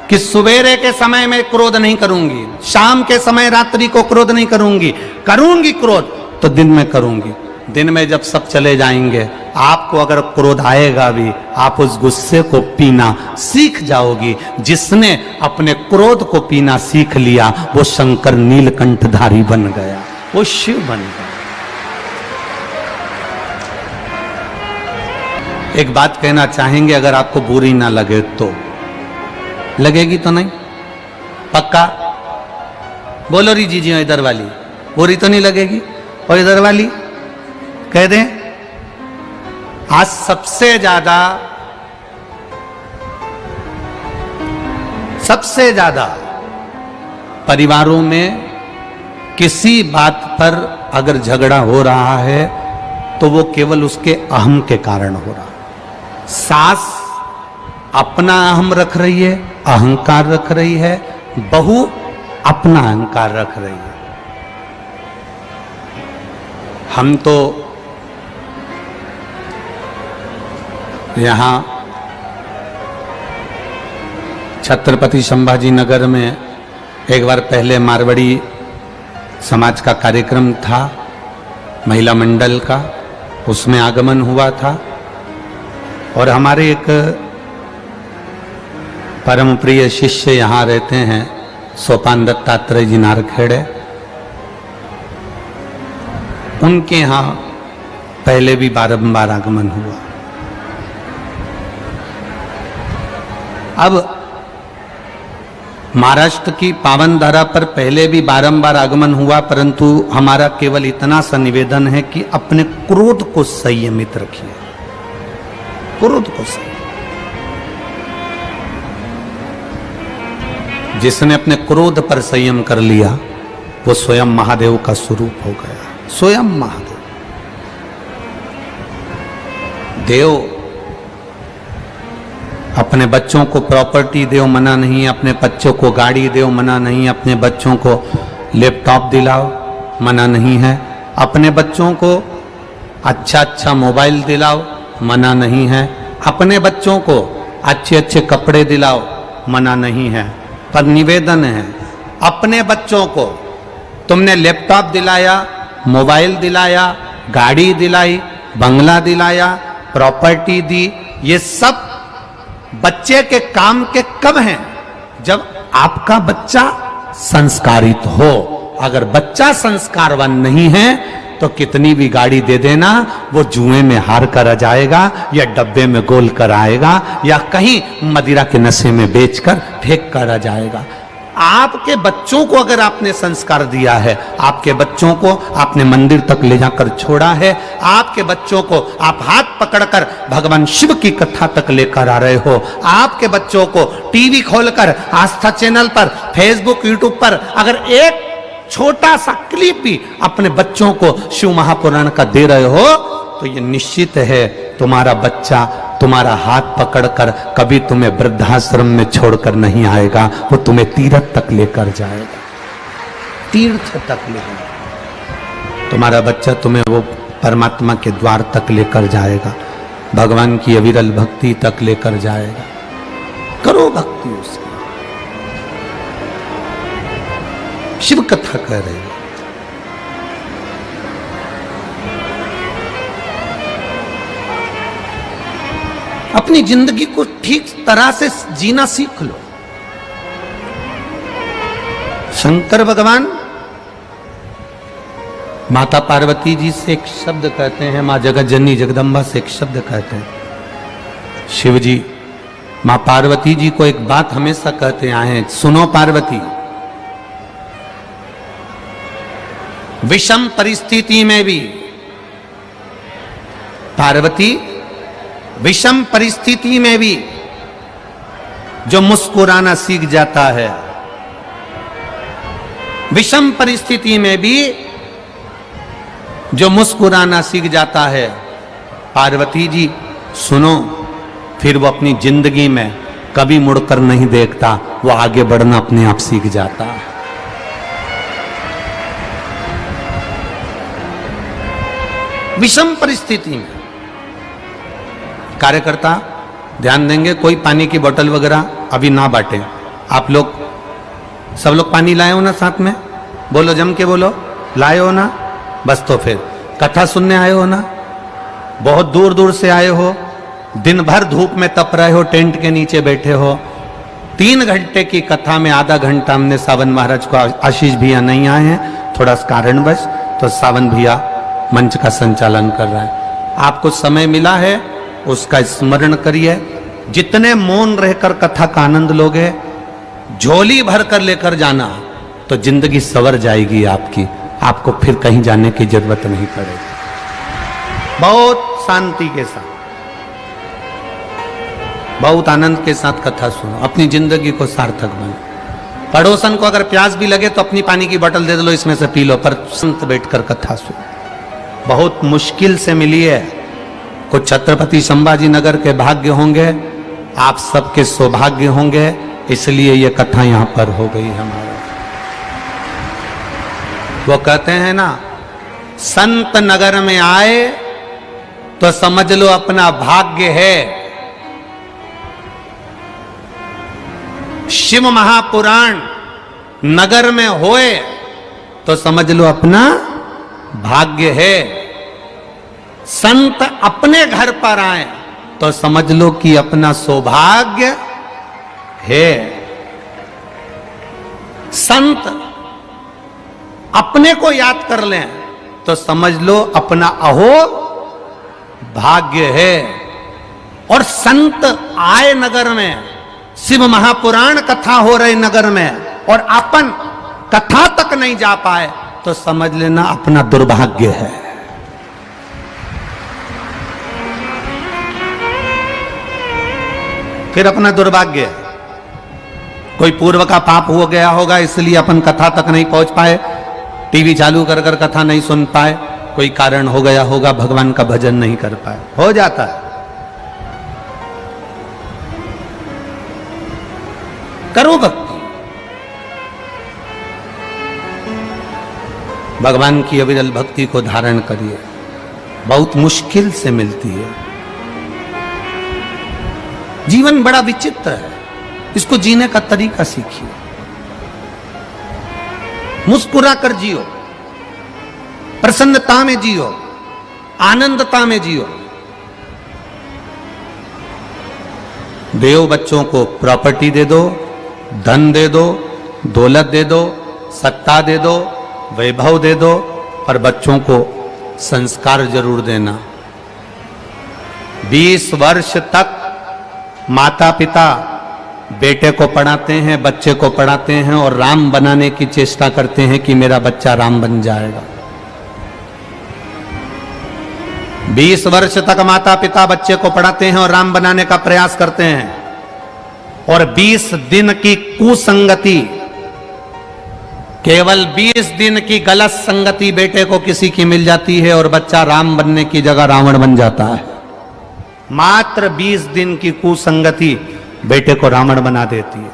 कि सवेरे के समय में क्रोध नहीं करूंगी, शाम के समय रात्रि को क्रोध नहीं करूंगी, करूंगी क्रोध तो दिन में करूंगी। दिन में जब सब चले जाएंगे, आपको अगर क्रोध आएगा भी, आप उस गुस्से को पीना सीख जाओगी। जिसने अपने क्रोध को पीना सीख लिया वो शंकर नीलकंठधारी बन गया, वो शिव बन गया। एक बात कहना चाहेंगे, अगर आपको बुरी ना लगे तो, लगेगी तो नहीं, पक्का बोलो री जीजी, इधर वाली बुरी तो नहीं लगेगी, और इधर वाली कह दें। आज सबसे ज्यादा परिवारों में किसी बात पर अगर झगड़ा हो रहा है तो वो केवल उसके अहम के कारण हो रहा है। सास अपना अहम रख रही है, अहंकार रख रही है, बहू अपना अहंकार रख रही है। हम तो यहाँ छत्रपति संभाजी नगर में एक बार पहले मारवाड़ी समाज का कार्यक्रम था, महिला मंडल का, उसमें आगमन हुआ था और हमारे एक परम प्रिय शिष्य यहाँ रहते हैं, सोपान दत्तात्रेय जी नारखेड़े, उनके यहाँ पहले भी बारंबार आगमन हुआ। अब महाराष्ट्र की पावन धरा पर पहले भी बारंबार आगमन हुआ, परंतु हमारा केवल इतना सा निवेदन है कि अपने क्रोध को संयमित रखिए, क्रोध को संयमित। जिसने अपने क्रोध पर संयम कर लिया वो स्वयं महादेव का स्वरूप हो गया, स्वयं महादेव। देव अपने बच्चों को प्रॉपर्टी दो मना नहीं, अपने बच्चों को गाड़ी दो मना नहीं, अपने बच्चों को लैपटॉप दिलाओ मना नहीं है, अपने बच्चों को अच्छा अच्छा मोबाइल दिलाओ मना नहीं है, अपने बच्चों को अच्छे अच्छे कपड़े दिलाओ मना नहीं है। पर निवेदन है, अपने बच्चों को तुमने लैपटॉप दिलाया, मोबाइल दिलाया, गाड़ी दिलाई, बंगला दिलाया, प्रॉपर्टी दी, ये सब बच्चे के काम के कब हैं? जब आपका बच्चा संस्कारित हो। अगर बच्चा संस्कारवान नहीं है तो कितनी भी गाड़ी दे देना, वो जुए में हार कर आ जाएगा, या डब्बे में गोल कर आएगा, या कहीं मदिरा के नशे में बेचकर फेंक कर आ जाएगा। आपके बच्चों को अगर आपने संस्कार दिया है, आपके बच्चों को आपने मंदिर तक ले जाकर छोड़ा है, आपके बच्चों को आप हाथ पकड़कर भगवान शिव की कथा तक लेकर आ रहे हो, आपके बच्चों को टीवी खोलकर आस्था चैनल पर, फेसबुक, यूट्यूब पर अगर एक छोटा सा क्लिप भी अपने बच्चों को शिव महापुराण का दे रहे हो, तो ये निश्चित है तुम्हारा बच्चा तुम्हारा हाथ पकड़कर कभी तुम्हें वृद्धाश्रम में छोड़कर नहीं आएगा, वो तुम्हें तीर्थ तक लेकर जाएगा, तीर्थ तक लेकर। तुम्हारा बच्चा तुम्हें वो परमात्मा के द्वार तक लेकर जाएगा, भगवान की अविरल भक्ति तक लेकर जाएगा। करो भक्ति उसकी। शिव कथा कह रही है। अपनी जिंदगी को ठीक तरह से जीना सीख लो। शंकर भगवान माता पार्वती जी से एक शब्द कहते हैं, मां जगत जननी जगदम्बा से एक शब्द कहते हैं। शिव जी मां पार्वती जी को एक बात हमेशा कहते आए हैं, सुनो पार्वती, विषम परिस्थिति में भी, पार्वती विषम परिस्थिति में भी जो मुस्कुराना सीख जाता है, विषम परिस्थिति में भी जो मुस्कुराना सीख जाता है, पार्वती जी सुनो, फिर वो अपनी जिंदगी में कभी मुड़कर नहीं देखता, वो आगे बढ़ना अपने आप सीख जाता है। विषम परिस्थिति में कार्यकर्ता ध्यान देंगे, कोई पानी की बोतल वगैरह अभी ना बांटे। आप लोग सब लोग पानी लाए हो ना साथ में? बोलो, जम के बोलो, लाए हो ना? बस तो फिर कथा सुनने आए हो ना? बहुत दूर दूर से आए हो, दिन भर धूप में तप रहे हो, टेंट के नीचे बैठे हो। 3 घंटे की कथा में आधा घंटा हमने सावन महाराज को, आशीष भैया नहीं आए हैं थोड़ा कारणवश, तो सावन भैया मंच का संचालन कर रहा है। आपको समय मिला है उसका स्मरण करिए। जितने मौन रहकर कथा का आनंद लोगे, झोली भर कर लेकर जाना, तो जिंदगी सवर जाएगी आपकी, आपको फिर कहीं जाने की जरूरत नहीं पड़ेगी। बहुत शांति के साथ, बहुत आनंद के साथ कथा सुनो, अपनी जिंदगी को सार्थक बनो। पड़ोसन को अगर प्यास भी लगे तो अपनी पानी की बोतल दे दो, इसमें से पी लो, पर संत बैठकर कथा सुनो। बहुत मुश्किल से मिली है। कुछ छत्रपति संभाजी नगर के भाग्य होंगे, आप सबके सौभाग्य होंगे, इसलिए ये कथा यहां पर हो गई हमारा। वो कहते हैं ना, संत नगर में आए तो समझ लो अपना भाग्य है। शिव महापुराण नगर में होए तो समझ लो अपना भाग्य है। संत अपने घर पर आए तो समझ लो कि अपना सौभाग्य है। संत अपने को याद कर लें तो समझ लो अपना अहो भाग्य है। और संत आए नगर में, शिव महापुराण कथा हो रही नगर में, और अपन कथा तक नहीं जा पाए तो समझ लेना अपना दुर्भाग्य है। फिर अपना दुर्भाग्य, कोई पूर्व का पाप हो गया होगा इसलिए अपन कथा तक नहीं पहुंच पाए, टीवी चालू कर कर कथा नहीं सुन पाए, कोई कारण हो गया होगा, भगवान का भजन नहीं कर पाए, हो जाता है। करो भक्ति, भगवान की अविरल भक्ति को धारण करिए, बहुत मुश्किल से मिलती है। जीवन बड़ा विचित्र है, इसको जीने का तरीका सीखिए। मुस्कुरा कर जियो, प्रसन्नता में जियो, आनंदता में जियो। देव बच्चों को प्रॉपर्टी दे दो, धन दे दो, दौलत दे दो, सत्ता दे दो, वैभव दे दो, पर बच्चों को संस्कार जरूर देना। 20 वर्ष तक माता पिता बेटे को पढ़ाते हैं, बच्चे को पढ़ाते हैं और राम बनाने की चेष्टा करते हैं कि मेरा बच्चा राम बन जाएगा। 20 वर्ष तक माता पिता बच्चे को पढ़ाते हैं और राम बनाने का प्रयास करते हैं, और 20 दिन की कुसंगति, केवल 20 दिन की गलत संगति बेटे को किसी की मिल जाती है और बच्चा राम बनने की जगह रावण बन जाता है। मात्र 20 दिन की कुसंगति बेटे को रावण बना देती है।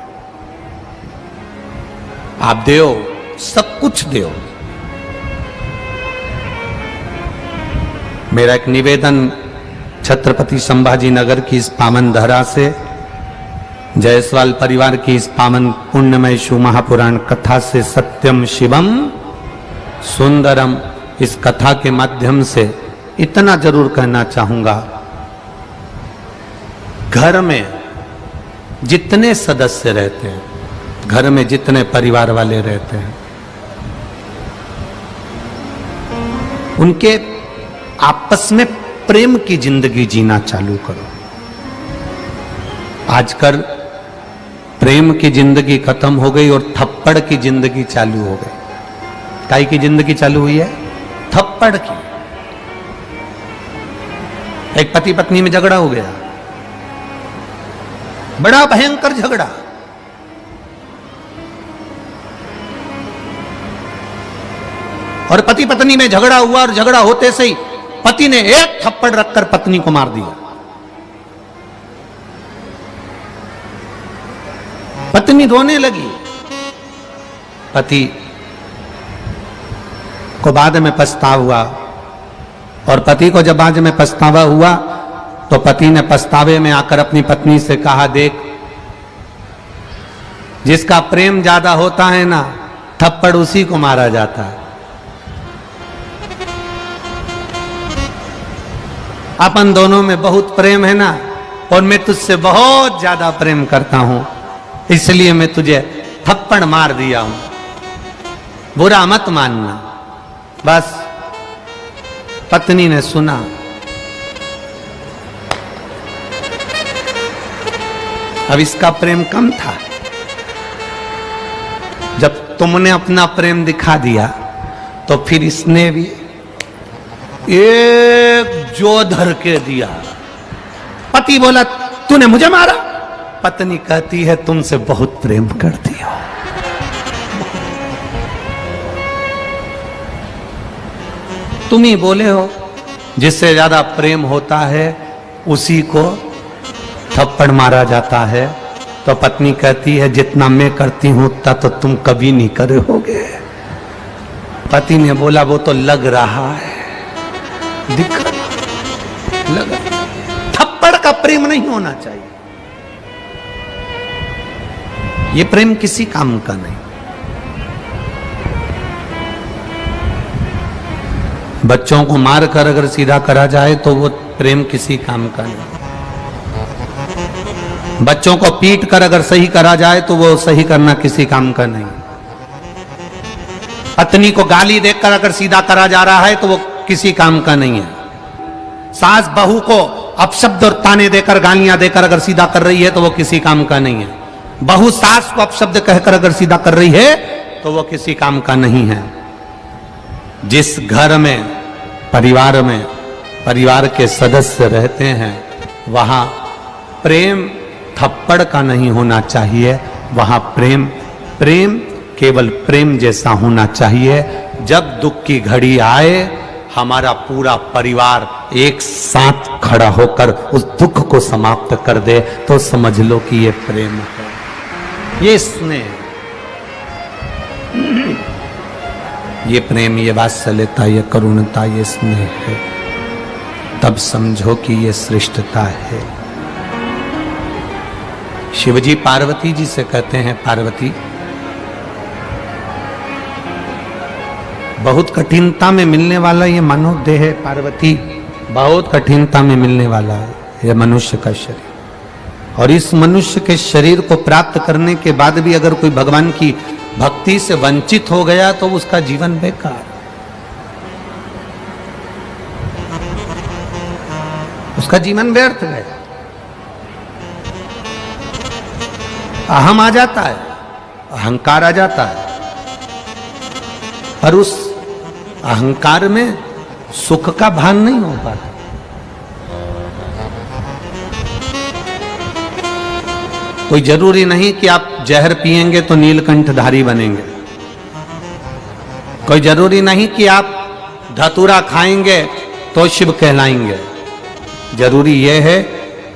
आप देओ, सब कुछ देओ। मेरा एक निवेदन छत्रपति संभाजी नगर की इस पावन धरा से, जायसवाल परिवार की इस पावन पुण्यमय शिव महापुराण कथा से, सत्यम शिवम सुंदरम, इस कथा के माध्यम से इतना जरूर कहना चाहूंगा, घर में जितने सदस्य रहते हैं, घर में जितने परिवार वाले रहते हैं, उनके आपस में प्रेम की जिंदगी जीना चालू करो। आजकल प्रेम की जिंदगी खत्म हो गई और थप्पड़ की जिंदगी चालू हो गई। काई की जिंदगी चालू हुई है? थप्पड़ की। एक पति पत्नी में झगड़ा हो गया, बड़ा भयंकर झगड़ा, और पति पत्नी में झगड़ा हुआ और झगड़ा होते से ही पति ने एक थप्पड़ रखकर पत्नी को मार दिया। पत्नी रोने लगी। पति को बाद में पछतावा हुआ, और पति को जब बाद में पछतावा हुआ तो पति ने पछतावे में आकर अपनी पत्नी से कहा, देख, जिसका प्रेम ज्यादा होता है ना, थप्पड़ उसी को मारा जाता है। अपन दोनों में बहुत प्रेम है ना, और मैं तुझसे बहुत ज्यादा प्रेम करता हूं, इसलिए मैं तुझे थप्पड़ मार दिया हूं, बुरा मत मानना। बस पत्नी ने सुना। अब इसका प्रेम कम था। जब तुमने अपना प्रेम दिखा दिया तो फिर इसने भी एक जो धर के दिया। पति बोला, तूने मुझे मारा? पत्नी कहती है, तुमसे बहुत प्रेम करती हो। तुम ही बोले हो, जिससे ज्यादा प्रेम होता है उसी को थप्पड़ मारा जाता है। तो पत्नी कहती है, जितना मैं करती हूं उतना तो तुम कभी नहीं करे होगे। पति ने बोला, वो तो लग रहा है, दिख लगा। थप्पड़ का प्रेम नहीं होना चाहिए। ये प्रेम किसी काम का नहीं। बच्चों को मार कर अगर सीधा करा जाए तो वो प्रेम किसी काम का नहीं। बच्चों को पीट कर अगर सही करा जाए तो वो सही करना किसी काम का नहीं। पत्नी को गाली देकर अगर सीधा करा जा रहा है तो वो किसी काम का नहीं है। सास बहू को अपशब्द और ताने देकर, गालियां देकर अगर सीधा कर रही है तो वो किसी काम का नहीं है। बहू सास को अपशब्द कहकर अगर सीधा कर रही है तो वो किसी काम का नहीं है। जिस घर में, परिवार के सदस्य रहते हैं, वहां प्रेम थप्पड़ का नहीं होना चाहिए। वहां प्रेम केवल प्रेम जैसा होना चाहिए। जब दुख की घड़ी आए, हमारा पूरा परिवार एक साथ खड़ा होकर उस दुख को समाप्त कर दे तो समझ लो कि ये प्रेम है, ये स्नेह, ये प्रेम, ये वात्सल्यता, ये करुणता, ये स्नेह है। तब समझो कि ये श्रेष्ठता है। शिवजी पार्वती जी से कहते हैं, पार्वती, बहुत कठिनता में मिलने वाला ये मनोदेह है। पार्वती, बहुत कठिनता में मिलने वाला है ये मनुष्य का शरीर। और इस मनुष्य के शरीर को प्राप्त करने के बाद भी अगर कोई भगवान की भक्ति से वंचित हो गया तो उसका जीवन बेकार, उसका जीवन व्यर्थ गया। अहम आ जाता है, अहंकार आ जाता है, पर उस अहंकार में सुख का भान नहीं हो पाता। कोई जरूरी नहीं कि आप जहर पिएंगे तो नीलकंठधारी बनेंगे, कोई जरूरी नहीं कि आप धतूरा खाएंगे तो शिव कहलाएंगे। जरूरी यह है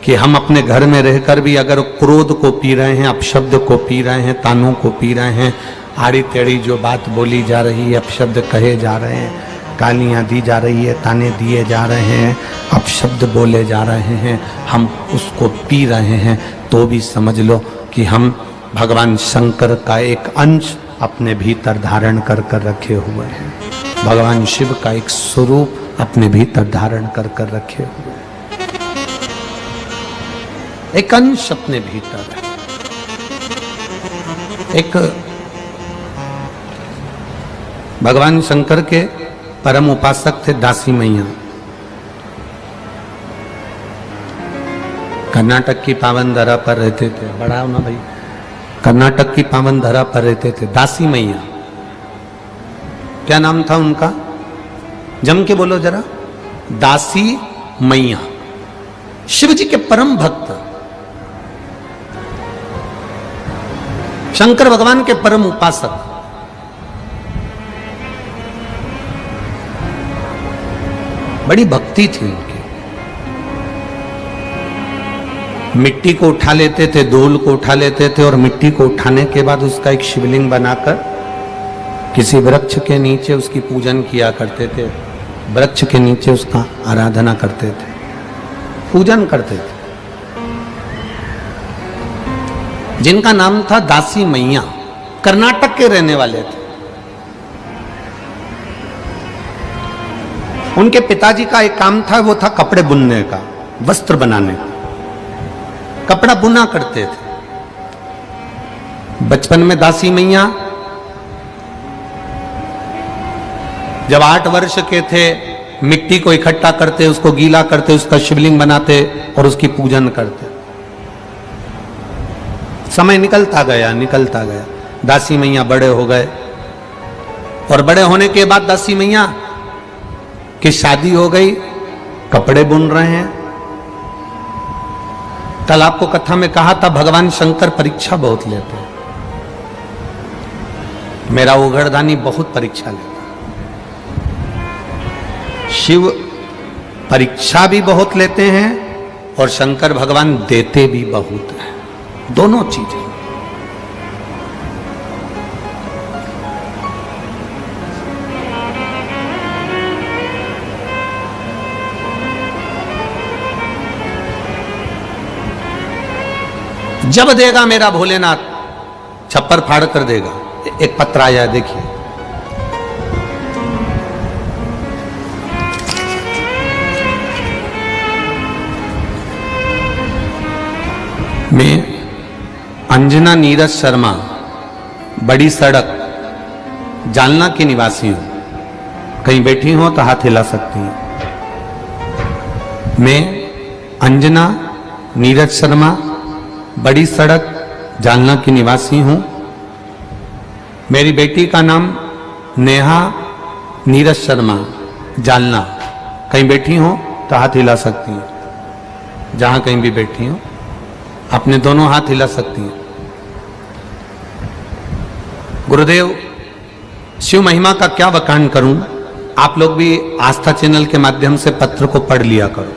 कि हम अपने घर में रहकर भी अगर क्रोध को पी रहे हैं, अपशब्द को पी रहे हैं, तानों को पी रहे हैं, आड़ी टेढ़ी जो बात बोली जा रही है, अपशब्द कहे जा रहे हैं, गालियाँ दी जा रही है, ताने दिए जा रहे हैं, अपशब्द बोले जा रहे हैं, हम उसको पी रहे हैं, तो भी समझ लो कि हम भगवान शंकर का एक अंश अपने भीतर धारण कर कर रखे हुए हैं। भगवान शिव का एक स्वरूप अपने भीतर धारण कर कर रखे हुए हैं, एक अंश अपने भीतर है। एक भगवान शंकर के परम उपासक थे दासी मैया, कर्नाटक की पावन धरा पर रहते थे। बड़ा ना भाई, कर्नाटक की पावन धरा पर रहते थे दासी मैया। क्या नाम था उनका? जम के बोलो जरा। दासी मैया, शिव जी के परम भक्त, शंकर भगवान के परम उपासक। बड़ी भक्ति थी उनकी। मिट्टी को उठा लेते थे, धूल को उठा लेते थे, और मिट्टी को उठाने के बाद उसका एक शिवलिंग बनाकर किसी वृक्ष के नीचे उसकी पूजन किया करते थे। वृक्ष के नीचे उसका आराधना करते थे, पूजन करते थे। जिनका नाम था दासी मैया, कर्नाटक के रहने वाले थे। उनके पिताजी का एक काम था, वो था कपड़े बुनने का, वस्त्र बनाने का, कपड़ा बुना करते थे। बचपन में दासी मैया जब 8 वर्ष के थे, मिट्टी को इकट्ठा करते, उसको गीला करते, उसका शिवलिंग बनाते और उसकी पूजन करते। समय निकलता गया, निकलता गया। दासी मैया बड़े हो गए, और बड़े होने के बाद दासी मैया की शादी हो गई, कपड़े बुन रहे हैं। कल आपको कथा में कहा था भगवान शंकर परीक्षा बहुत लेते हैं। मेरा उघड़दानी बहुत परीक्षा लेता। शिव परीक्षा भी बहुत लेते हैं और शंकर भगवान देते भी बहुत हैं, दोनों चीजें। जब देगा मेरा भोलेनाथ, छप्पर फाड़ कर देगा। एक पत्र आया है, देखिए। मैं अंजना नीरज शर्मा, बड़ी सड़क, जालना की निवासी हूं। कहीं बैठी हो तो हाथ हिला सकती हैं। मैं अंजना नीरज शर्मा, बड़ी सड़क, जालना की निवासी हूं। मेरी बेटी का नाम नेहा नीरज शर्मा, जालना। कहीं बैठी हो तो हाथ हिला सकती हैं। जहां कहीं भी बैठी हो अपने दोनों हाथ हिला सकती हैं। गुरुदेव, शिव महिमा का क्या बखान करूं। आप लोग भी आस्था चैनल के माध्यम से पत्र को पढ़ लिया करो,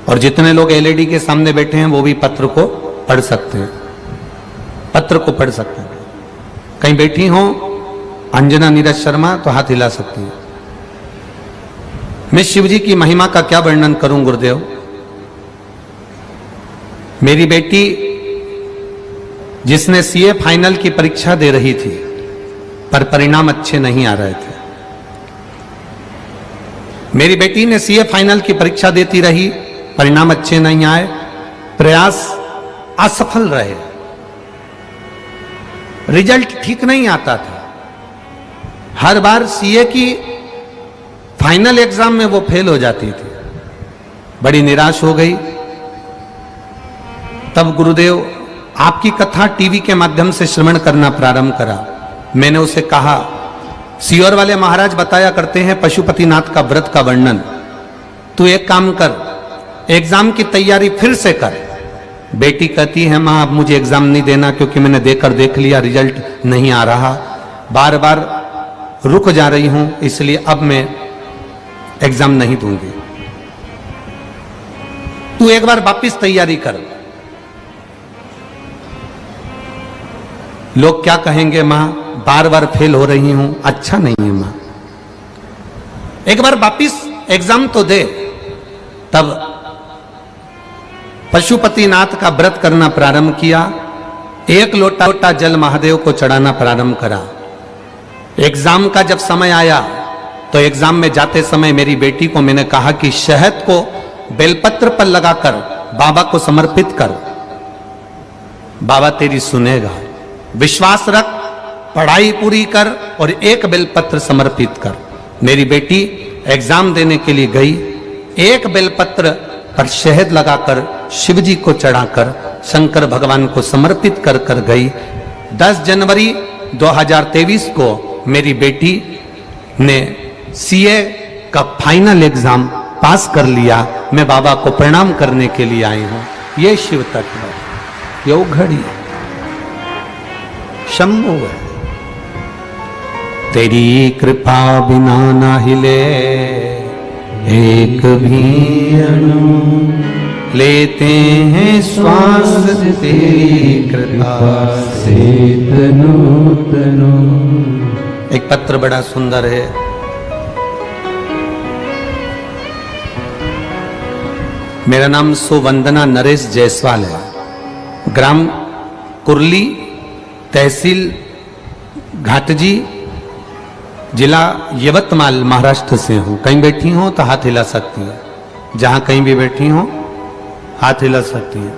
और जितने लोग एलईडी के सामने बैठे हैं वो भी पत्र को पढ़ सकते हैं, पत्र को पढ़ सकते हैं। कहीं बैठी हो अंजना नीरज शर्मा तो हाथ हिला सकती है। मैं शिव जी की महिमा का क्या वर्णन करूं गुरुदेव। मेरी बेटी जिसने सीए फाइनल की परीक्षा दे रही थी, पर परिणाम अच्छे नहीं आ रहे थे। मेरी बेटी ने सीए फाइनल की परीक्षा देती रही, परिणाम अच्छे नहीं आए। प्रयास असफल रहे, रिजल्ट ठीक नहीं आता था। हर बार सीए की फाइनल एग्जाम में वो फेल हो जाती थी। बड़ी निराश हो गई। तब गुरुदेव आपकी कथा टीवी के माध्यम से श्रवण करना प्रारंभ करा। मैंने उसे कहा, सीहोर वाले महाराज बताया करते हैं पशुपतिनाथ का व्रत का वर्णन, तू एक काम कर, एग्जाम की तैयारी फिर से कर। बेटी कहती है, मां अब मुझे एग्जाम नहीं देना क्योंकि मैंने देख लिया, रिजल्ट नहीं आ रहा, बार बार रुक जा रही हूं, इसलिए अब मैं एग्जाम नहीं दूंगी। तू एक बार वापिस तैयारी कर। लोग क्या कहेंगे, मां बार बार फेल हो रही हूं, अच्छा नहीं है मां, एक बार वापिस एग्जाम तो दे। तब पशुपतिनाथ का व्रत करना प्रारंभ किया। एक लोटा जल महादेव को चढ़ाना प्रारंभ करा। एग्जाम का जब समय आया तो एग्जाम में जाते समय मेरी बेटी को मैंने कहा कि शहद को बेलपत्र पर लगाकर बाबा को समर्पित कर, बाबा तेरी सुनेगा, विश्वास रख, पढ़ाई पूरी कर और एक बेलपत्र समर्पित कर। मेरी बेटी एग्जाम देने के लिए गई, एक बेलपत्र पर शहद लगाकर शिव जी को चढ़ाकर शंकर भगवान को समर्पित कर कर गई। 10 जनवरी 2023 को मेरी बेटी ने सीए का फाइनल एग्जाम पास कर लिया। मैं बाबा को प्रणाम करने के लिए आई हूं। ये शिव तत्व है, यो घड़ी शंभु है। तेरी कृपा बिना ना हिले एक भी अणु, लेते हैं श्वास तेरी कृपा से तनु तनु। एक पत्र बड़ा सुंदर है। मेरा नाम सुवंदना नरेश जायसवाल है। ग्राम कुरली, तहसील घाटजी, जिला यवतमाल, महाराष्ट्र से हूं। कहीं बैठी हो तो हाथ हिला सकती है, जहां कहीं भी बैठी हो हाथ हिला सकती है।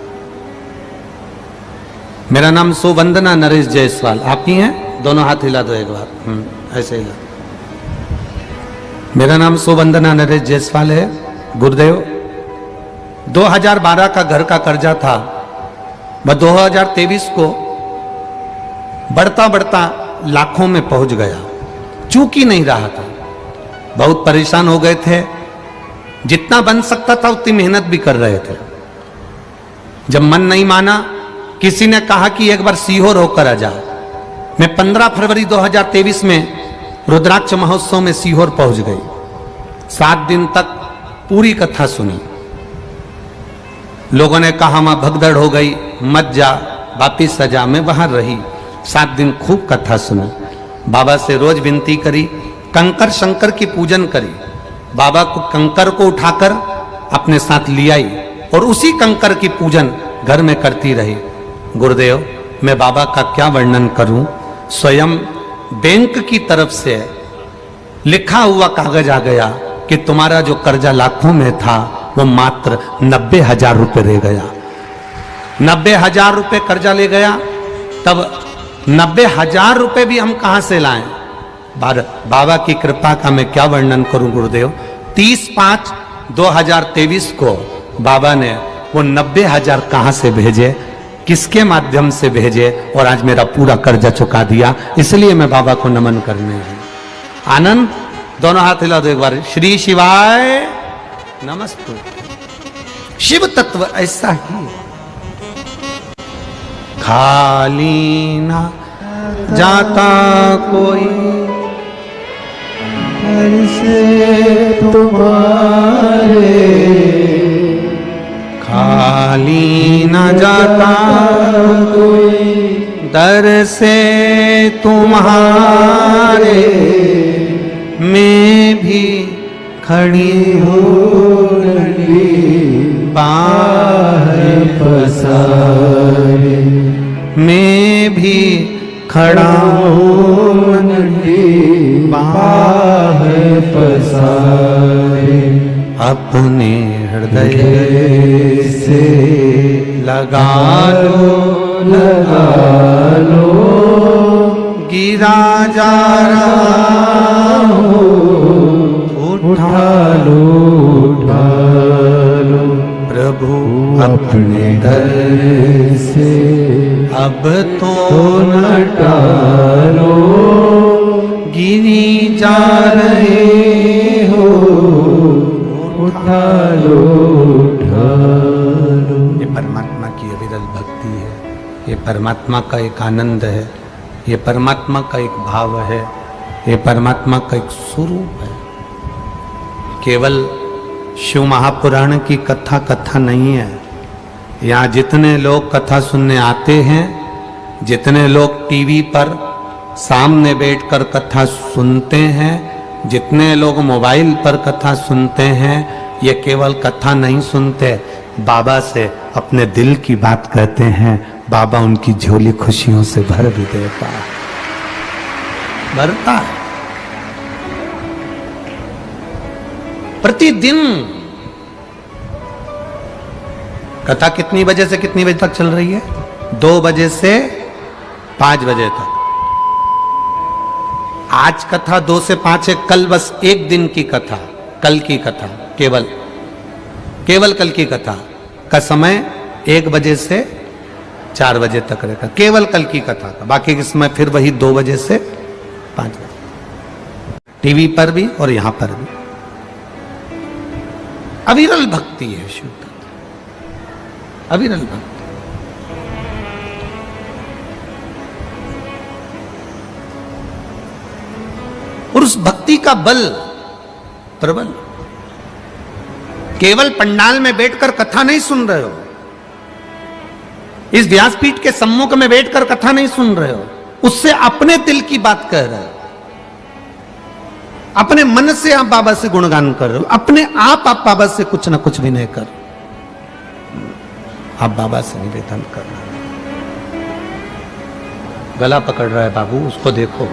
मेरा नाम सुवंदना नरेश जायसवाल। आप ही हैं? दोनों हाथ हिला दो एक बार, ऐसे हिला। मेरा नाम सुवंदना नरेश जायसवाल है। गुरुदेव 2012 का घर का कर्जा था, वह 2023 को बढ़ता बढ़ता लाखों में पहुंच गया। चूक ही नहीं रहा था, बहुत परेशान हो गए थे। जितना बन सकता था उतनी मेहनत भी कर रहे थे। जब मन नहीं माना, किसी ने कहा कि एक बार सीहोर होकर आ जा। मैं 15 फरवरी 2023 में रुद्राक्ष महोत्सव में सीहोर पहुंच गई। 7 दिन तक पूरी कथा सुनी। लोगों ने कहा मां भगदड़ हो गई, मत जा, वापिस सजा। मैं वहां रही, 7 दिन खूब कथा सुनी। बाबा से रोज विनती करी, कंकर शंकर की पूजन करी। बाबा को कंकर को उठाकर अपने साथ ले आई और उसी कंकर की पूजन घर में करती रही। गुरुदेव मैं बाबा का क्या वर्णन करूं। स्वयं बैंक की तरफ से लिखा हुआ कागज आ गया कि तुम्हारा जो कर्जा लाखों में था वो मात्र 90,000 रुपए रह गया। 90,000 रुपए कर्जा ले गया। तब 90,000 रुपए भी हम कहां से लाएं। बाबा की कृपा का मैं क्या वर्णन करूं गुरुदेव। 30/5/2023 को बाबा ने वो 90,000 कहां से भेजे, किसके माध्यम से भेजे, और आज मेरा पूरा कर्जा चुका दिया। इसलिए मैं बाबा को नमन करने हूं। आनंद, दोनों हाथ हिला दो एक बार। श्री शिवाय नमस्ते। शिव तत्व ऐसा ही, खाली ना जाता कोई घर से तुम्हारे, खाली ना जाता कोई दर से तुम्हारे। मैं भी खड़ी हूँ बाहर पसारे, मैं भी खड़ा हूँ बाहर पसारे। अपने हृदय से लगा लो, लगा लो, गिरा जा रहा हो, उठा लो, उठा लो, प्रभु अपने दर से अब तो न टालो, गिरी जा रहे हो, उठा लो, उठा लो। ये परमात्मा की अविरल भक्ति है, ये परमात्मा का एक आनंद है, ये परमात्मा का एक भाव है, ये परमात्मा का एक स्वरूप है। केवल शिव महापुराण की कथा कथा नहीं है। यहाँ जितने लोग कथा सुनने आते हैं, जितने लोग टीवी पर सामने बैठकर कथा सुनते हैं, जितने लोग मोबाइल पर कथा सुनते हैं, ये केवल कथा नहीं सुनते, बाबा से अपने दिल की बात कहते हैं। बाबा उनकी झोली खुशियों से भर भी देता है, भरता है। प्रतिदिन कथा कितनी बजे से कितनी बजे तक चल रही है? 2 बजे से 5 बजे तक। आज कथा 2 से 5 है, कल बस एक दिन की कथा, कल की कथा, केवल कल की कथा का समय 1 बजे से 4 बजे तक रहेगा, केवल कल की कथा का। बाकी के समय फिर वही 2 बजे से 5 बजे, टीवी पर भी और यहां पर भी। अविरल भक्ति है शिव तत्व, अविरल भक्ति। और उस भक्ति का बल प्रबल। केवल पंडाल में बैठकर कथा नहीं सुन रहे हो, इस व्यासपीठ के सम्मुख में बैठकर कथा नहीं सुन रहे हो, उससे अपने दिल की बात कह रहे हो, अपने मन से आप बाबा से गुणगान कर रहे हो, अपने आप बाबा से कुछ ना कुछ विनय कर, आप बाबा से निवेदन कर रहे हो। गला पकड़ रहा है बाबू, उसको देखो,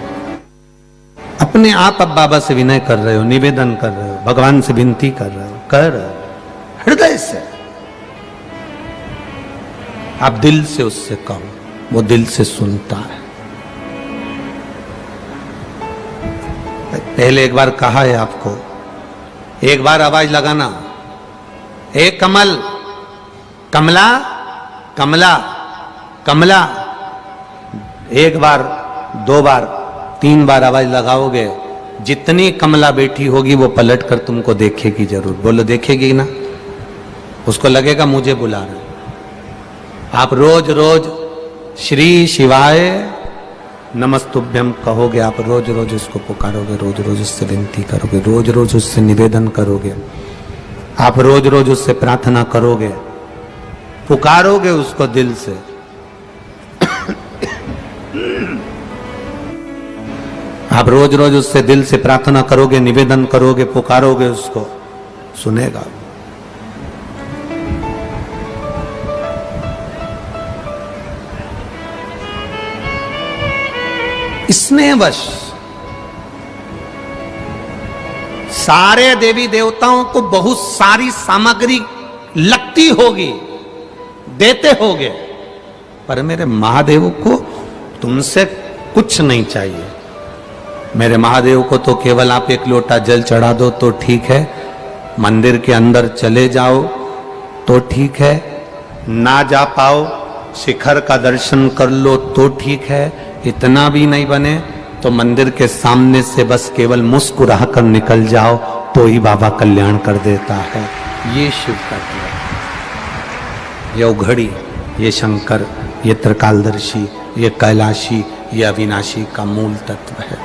अपने आप बाबा से विनय कर रहे हो, निवेदन कर रहे हो, भगवान से विनती कर रहे हो, कर हृदय से। आप दिल से उससे कहो, वो दिल से सुनता है। पहले एक बार कहा है आपको, एक बार आवाज लगाना, एक कमल, कमला, कमला, कमला। एक बार, 2 बार, 3 बार आवाज लगाओगे, जितनी कमला बैठी होगी वो पलट कर तुमको देखेगी जरूर। बोलो देखेगी ना, उसको लगेगा मुझे बुला रहे। आप रोज रोज श्री शिवाय नमस्तुभ्यम कहोगे, आप रोज रोज उसको पुकारोगे, रोज रोज उससे विनती करोगे, रोज रोज उससे निवेदन करोगे, आप रोज रोज उससे प्रार्थना करोगे, पुकारोगे उसको दिल से। आप रोज रोज उससे दिल से प्रार्थना करोगे, निवेदन करोगे, पुकारोगे उसको, सुनेगा। स्नेहवश सारे देवी देवताओं को बहुत सारी सामग्री लगती होगी, देते होगे, पर मेरे महादेव को तुमसे कुछ नहीं चाहिए। मेरे महादेव को तो केवल आप 1 लोटा जल चढ़ा दो तो ठीक है, मंदिर के अंदर चले जाओ तो ठीक है, ना जा पाओ शिखर का दर्शन कर लो तो ठीक है, इतना भी नहीं बने तो मंदिर के सामने से बस केवल मुस्कुरा कर निकल जाओ तो ही बाबा कल्याण कर देता है। ये शिव का है, ये उघड़ी, ये शंकर, ये त्रिकालदर्शी, ये कैलाशी, ये अविनाशी का मूल तत्व है।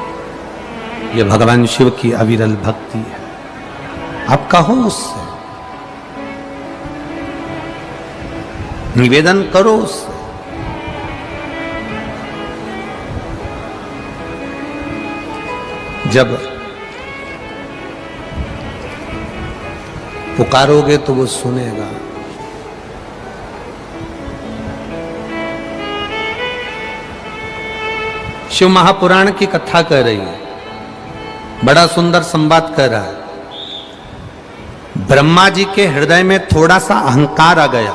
ये भगवान शिव की अविरल भक्ति है। आप कहो उससे, निवेदन करो उससे। जब पुकारोगे तो वो सुनेगा। शिव महापुराण की कथा कह रही है, बड़ा सुंदर संवाद कह रहा है। ब्रह्मा जी के हृदय में थोड़ा सा अहंकार आ गया,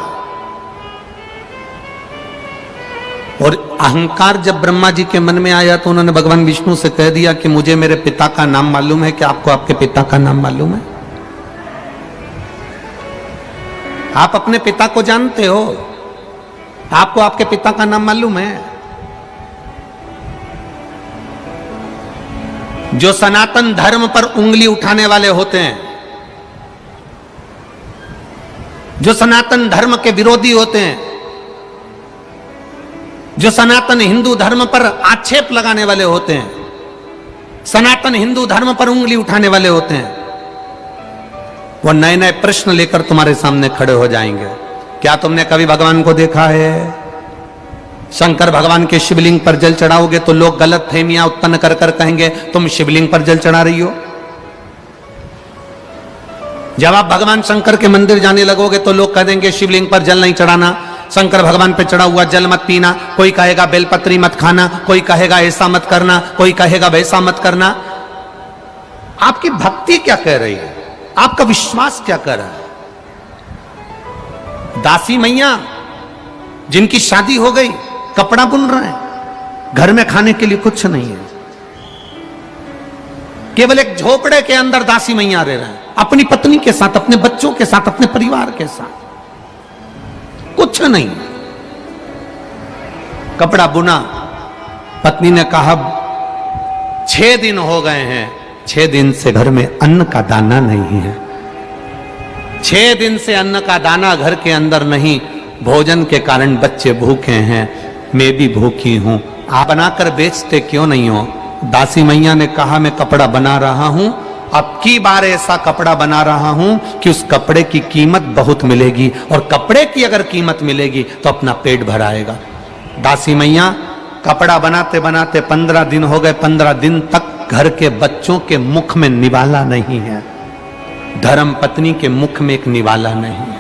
और अहंकार जब ब्रह्मा जी के मन में आया तो उन्होंने भगवान विष्णु से कह दिया कि मुझे मेरे पिता का नाम मालूम है। क्या आपको आपके पिता का नाम मालूम है? आप अपने पिता को जानते हो? आपको आपके पिता का नाम मालूम है? जो सनातन धर्म पर उंगली उठाने वाले होते हैं, जो सनातन धर्म के विरोधी होते हैं, जो सनातन हिंदू धर्म पर आक्षेप लगाने वाले होते हैं, सनातन हिंदू धर्म पर उंगली उठाने वाले होते हैं, वो नए नए प्रश्न लेकर तुम्हारे सामने खड़े हो जाएंगे। क्या तुमने कभी भगवान को देखा है? शंकर भगवान के शिवलिंग पर जल चढ़ाओगे तो लोग गलत फहमियां उत्पन्न कर कर कहेंगे तुम शिवलिंग पर जल चढ़ा रही हो। जब आप भगवान शंकर के मंदिर जाने लगोगे तो लोग कह देंगे शिवलिंग पर जल नहीं चढ़ाना, शंकर भगवान पे चढ़ा हुआ जल मत पीना, कोई कहेगा बेलपत्री मत खाना, कोई कहेगा ऐसा मत करना, कोई कहेगा वैसा मत करना। आपकी भक्ति क्या कह रही है? आपका विश्वास क्या कर रहा है? दासी मैया जिनकी शादी हो गई, कपड़ा बुन रहे हैं, घर में खाने के लिए कुछ नहीं है, केवल एक झोपड़े के अंदर दासी मैया रह रहे हैं, अपनी पत्नी के साथ, अपने बच्चों के साथ, अपने परिवार के साथ, कुछ नहीं। कपड़ा बुना, पत्नी ने कहा 6 दिन हो गए हैं, 6 दिन से घर में अन्न का दाना नहीं है, 6 दिन से अन्न का दाना घर के अंदर नहीं, भोजन के कारण बच्चे भूखे हैं, मैं भी भूखी हूं, आप बनाकर बेचते क्यों नहीं हो? दासी मैया ने कहा मैं कपड़ा बना रहा हूं, अब की बार ऐसा कपड़ा बना रहा हूं कि उस कपड़े की कीमत बहुत मिलेगी, और कपड़े की अगर कीमत मिलेगी तो अपना पेट भराएगा। दासी मैया कपड़ा बनाते बनाते 15 दिन हो गए, 15 दिन तक घर के बच्चों के मुख में निवाला नहीं है, धर्म पत्नी के मुख में एक निवाला नहीं है,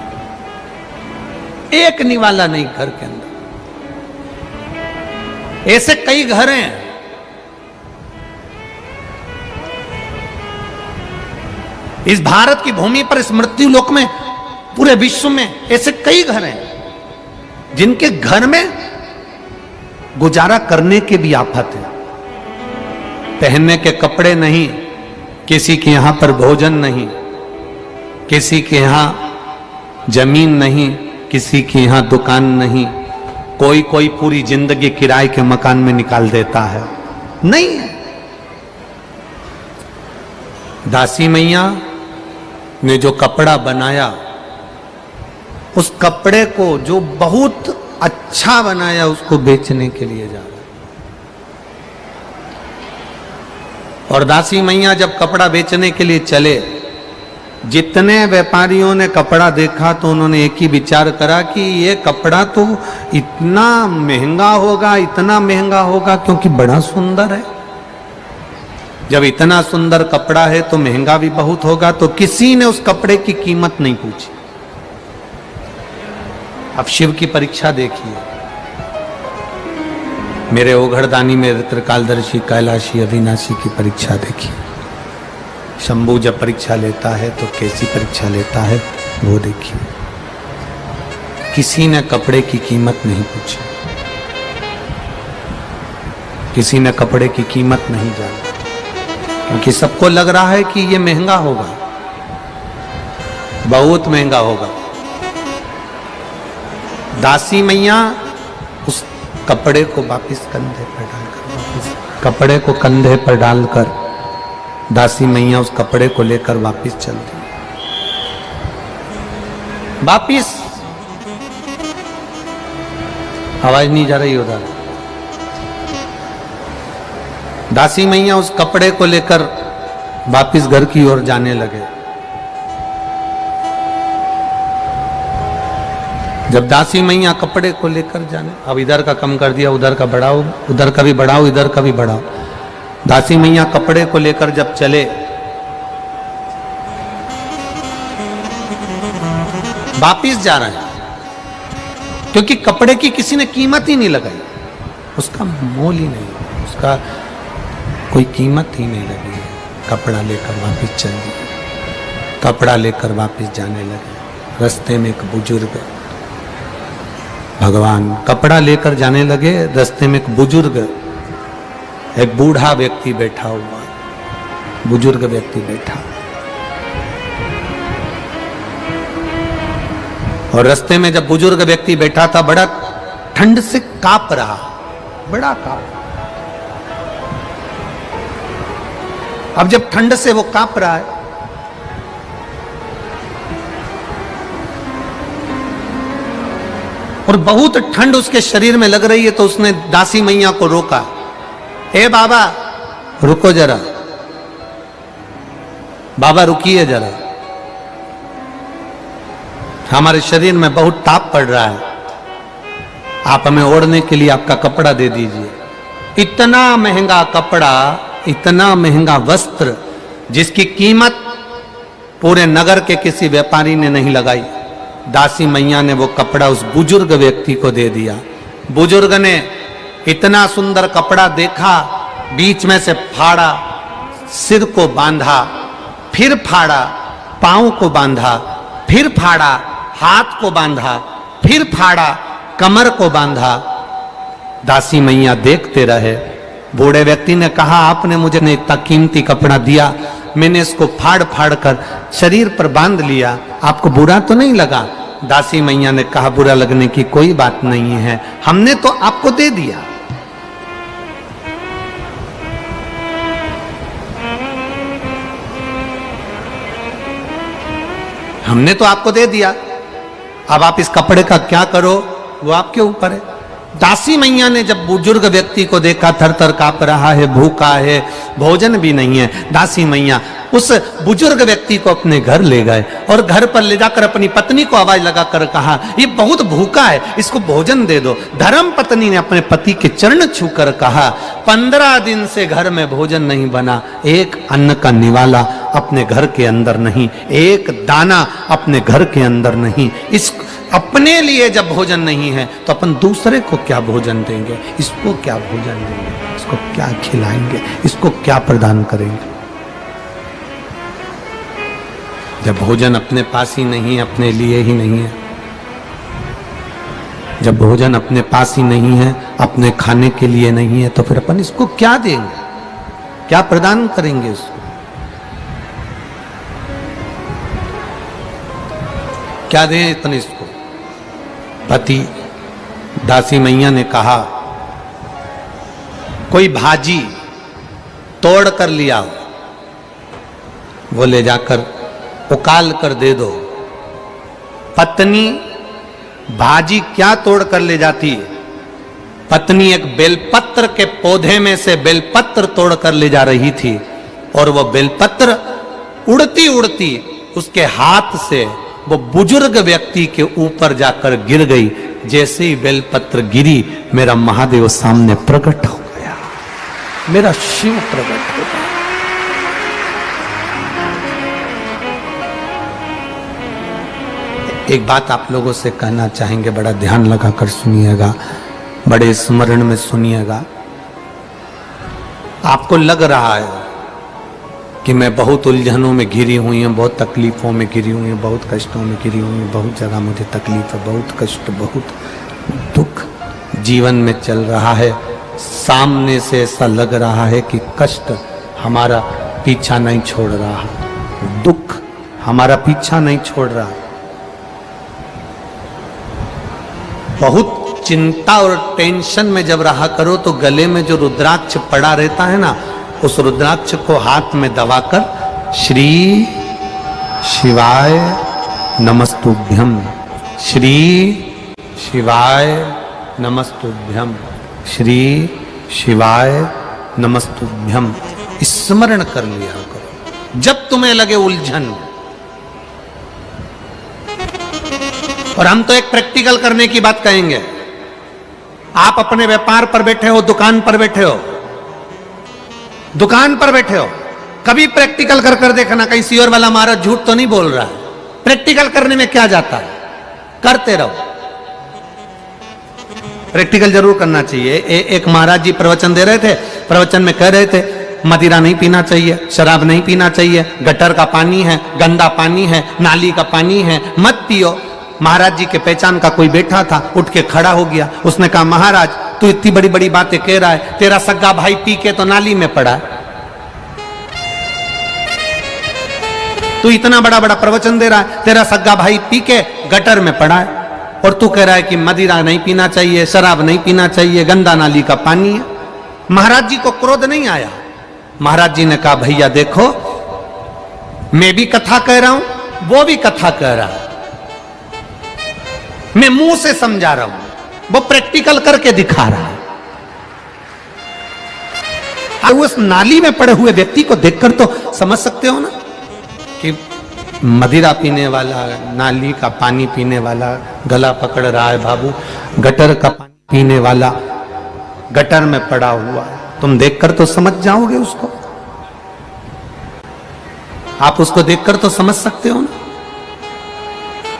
एक निवाला नहीं घर के अंदर। ऐसे कई घर हैं। इस भारत की भूमि पर, इस मृत्यु लोक में, पूरे विश्व में ऐसे कई घर हैं जिनके घर में गुजारा करने के भी आफत है, पहनने के कपड़े नहीं, किसी के यहां पर भोजन नहीं, किसी के यहां जमीन नहीं, किसी के यहां दुकान नहीं, कोई कोई पूरी जिंदगी किराए के मकान में निकाल देता है, नहीं है। दासी मैया ने जो कपड़ा बनाया, उस कपड़े को जो बहुत अच्छा बनाया उसको बेचने के लिए जा रहा। और दासी मैया जब कपड़ा बेचने के लिए चले, जितने व्यापारियों ने कपड़ा देखा तो उन्होंने एक ही विचार करा कि ये कपड़ा तो इतना महंगा होगा, इतना महंगा होगा, क्योंकि बड़ा सुंदर है। जब इतना सुंदर कपड़ा है तो महंगा भी बहुत होगा, तो किसी ने उस कपड़े की कीमत नहीं पूछी। अब शिव की परीक्षा देखिए, मेरे ओघड़दानी, मेरे त्रिकालदर्शी, कैलाशी, अविनाशी की परीक्षा देखिए। शंभू जब परीक्षा लेता है तो कैसी परीक्षा लेता है वो देखिए। किसी ने कपड़े की कीमत नहीं पूछी, किसी ने कपड़े की कीमत नहीं जानी, क्योंकि सबको लग रहा है कि ये महंगा होगा, बहुत महंगा होगा। दासी मैया उस कपड़े को वापिस कंधे पर डालकर, कपड़े को कंधे पर डालकर दासी मैया उस कपड़े को लेकर वापिस चल दी। वापिस आवाज नहीं जा रही उधर। दासी मैया उस कपड़े को लेकर वापिस घर की ओर जाने लगे। जब दासी मैया कपड़े को लेकर जाने, अब इधर का कम कर दिया, उधर का बढ़ाओ, उधर का भी बढ़ाओ, इधर का भी बढ़ाओ। दासी मैया कपड़े को लेकर जब चले, वापिस जा रहे हैं, क्योंकि कपड़े की किसी ने कीमत ही नहीं लगाई, उसका मोल ही नहीं, उसका कोई कीमत ही नहीं लगी है। कपड़ा लेकर वापिस चल दिए। कपड़ा लेकर वापस जाने लगे। रास्ते में एक बुजुर्ग, भगवान कपड़ा लेकर जाने लगे, रास्ते में एक बुजुर्ग, एक बूढ़ा व्यक्ति बैठा हुआ, बुजुर्ग व्यक्ति बैठा, और रास्ते में जब बुजुर्ग व्यक्ति बैठा था, बड़ा ठंड से कांप रहा, बड़ा कांप। अब जब ठंड से वो कांप रहा है, और बहुत ठंड उसके शरीर में लग रही है, तो उसने दासी मैया को रोका, ए बाबा रुको जरा, बाबा रुकिए जरा, हमारे शरीर में बहुत ताप पड़ रहा है, आप हमें ओढ़ने के लिए आपका कपड़ा दे दीजिए। इतना महंगा कपड़ा, इतना महंगा वस्त्र, जिसकी कीमत पूरे नगर के किसी व्यापारी ने नहीं लगाई, दासी मैया ने वो कपड़ा उस बुजुर्ग व्यक्ति को दे दिया। बुजुर्ग ने इतना सुंदर कपड़ा देखा, बीच में से फाड़ा, सिर को बांधा, फिर फाड़ा, पांव को बांधा, फिर फाड़ा, हाथ को बांधा, फिर फाड़ा, कमर को बांधा। दासी मैया देखते रहे। बूढ़े व्यक्ति ने कहा, आपने मुझे इतना कीमती कपड़ा दिया, मैंने इसको फाड़ फाड़ कर शरीर पर बांध लिया, आपको बुरा तो नहीं लगा? दासी मैया ने कहा, बुरा लगने की कोई बात नहीं है, हमने तो आपको दे दिया। हमने तो आपको दे दिया, अब आप इस कपड़े का क्या करो वो आपके ऊपर है। दासी मैया ने जब बुजुर्ग व्यक्ति को देखा, थर थर कांप रहा है, भूखा है, भोजन भी नहीं है, दासी मैया उस बुजुर्ग व्यक्ति को अपने घर ले गए और घर पर ले जाकर अपनी पत्नी को आवाज लगाकर कहा, ये बहुत भूखा है, इसको भोजन दे दो। धर्म पत्नी ने अपने पति के चरण छूकर कहा, 15 दिन से घर में भोजन नहीं बना, एक अन्न का निवाला अपने घर के अंदर नहीं, एक दाना अपने घर के अंदर नहीं। इस अपने लिए जब भोजन नहीं है तो अपन दूसरे को क्या भोजन देंगे? इसको क्या भोजन देंगे? इसको क्या खिलाएंगे? इसको क्या प्रदान करेंगे? जब भोजन अपने पास ही नहीं है, अपने लिए ही नहीं है, जब भोजन अपने पास ही नहीं है, अपने खाने के लिए नहीं है, तो फिर अपन इसको क्या देंगे? क्या प्रदान करेंगे इसको? क्या दें अपन इसको? पति, दासी मैया ने कहा, कोई भाजी तोड़ कर लिया, वो ले जाकर उकाल कर दे दो। पत्नी भाजी क्या तोड़ कर ले जाती है? पत्नी एक बेलपत्र के पौधे में से बेलपत्र तोड़ कर ले जा रही थी, और वो बेलपत्र उड़ती उड़ती उसके हाथ से वो बुजुर्ग व्यक्ति के ऊपर जाकर गिर गई। जैसे ही बेलपत्र गिरी, मेरा महादेव सामने प्रकट हो गया, मेरा शिव प्रकट हो गया। एक बात आप लोगों से कहना चाहेंगे, बड़ा ध्यान लगाकर सुनिएगा, बड़े स्मरण में सुनिएगा। आपको लग रहा है कि मैं बहुत उलझनों में घिरी हुई हूँ, बहुत तकलीफों में घिरी हुई हूँ, बहुत कष्टों में घिरी हुई हूँ, बहुत जगह मुझे तकलीफ है, बहुत कष्ट, बहुत दुख जीवन में चल रहा है। सामने से ऐसा लग रहा है कि कष्ट हमारा पीछा नहीं छोड़ रहा, दुख हमारा पीछा नहीं छोड़ रहा। बहुत चिंता और टेंशन में जब रहा करो तो गले में जो रुद्राक्ष पड़ा रहता है ना, उस रुद्राक्ष को हाथ में दबाकर श्री शिवाय नमस्तुभ्यम, श्री शिवाय नमस्तुभ्यम, श्री शिवाय नमस्तुभ्यम स्मरण कर लिया करो जब तुम्हें लगे उलझन। और हम तो एक प्रैक्टिकल करने की बात कहेंगे। आप अपने व्यापार पर बैठे हो, दुकान पर बैठे हो, दुकान पर बैठे हो, कभी प्रैक्टिकल कर कर देखना, कहीं सियोर वाला महाराज झूठ तो नहीं बोल रहा है। प्रैक्टिकल करने में क्या जाता है, करते रहो। प्रैक्टिकल जरूर करना चाहिए। एक महाराज जी प्रवचन दे रहे थे, प्रवचन में कह रहे थे, मदिरा नहीं पीना चाहिए, शराब नहीं पीना चाहिए, गटर का पानी है, गंदा पानी है, नाली का पानी है, मत पियो। महाराज जी के पहचान का कोई बैठा था, उठ के खड़ा हो गया। उसने कहा महाराज तू इतनी बड़ी बड़ी बातें कह रहा है, तेरा सगा भाई पी के तो नाली में पड़ा है, तू इतना बड़ा बड़ा प्रवचन दे रहा है, तेरा सगा भाई पी के गटर में पड़ा है, और तू कह रहा है कि मदिरा नहीं पीना चाहिए, शराब नहीं पीना चाहिए, गंदा नाली का पानी है। महाराज जी को क्रोध नहीं आया। महाराज जी ने कहा भैया देखो, मैं भी कथा कह रहा हूं, वो भी कथा कह रहा है, मैं मुंह से समझा रहा हूं, वो प्रैक्टिकल करके दिखा रहा है। अब उस नाली में पड़े हुए व्यक्ति को देखकर तो समझ सकते हो ना कि मदिरा पीने वाला, नाली का पानी पीने वाला गला पकड़ रहा है बाबू, गटर का पानी पीने वाला गटर में पड़ा हुआ है, तुम देखकर तो समझ जाओगे उसको, आप उसको देखकर तो समझ सकते हो ना,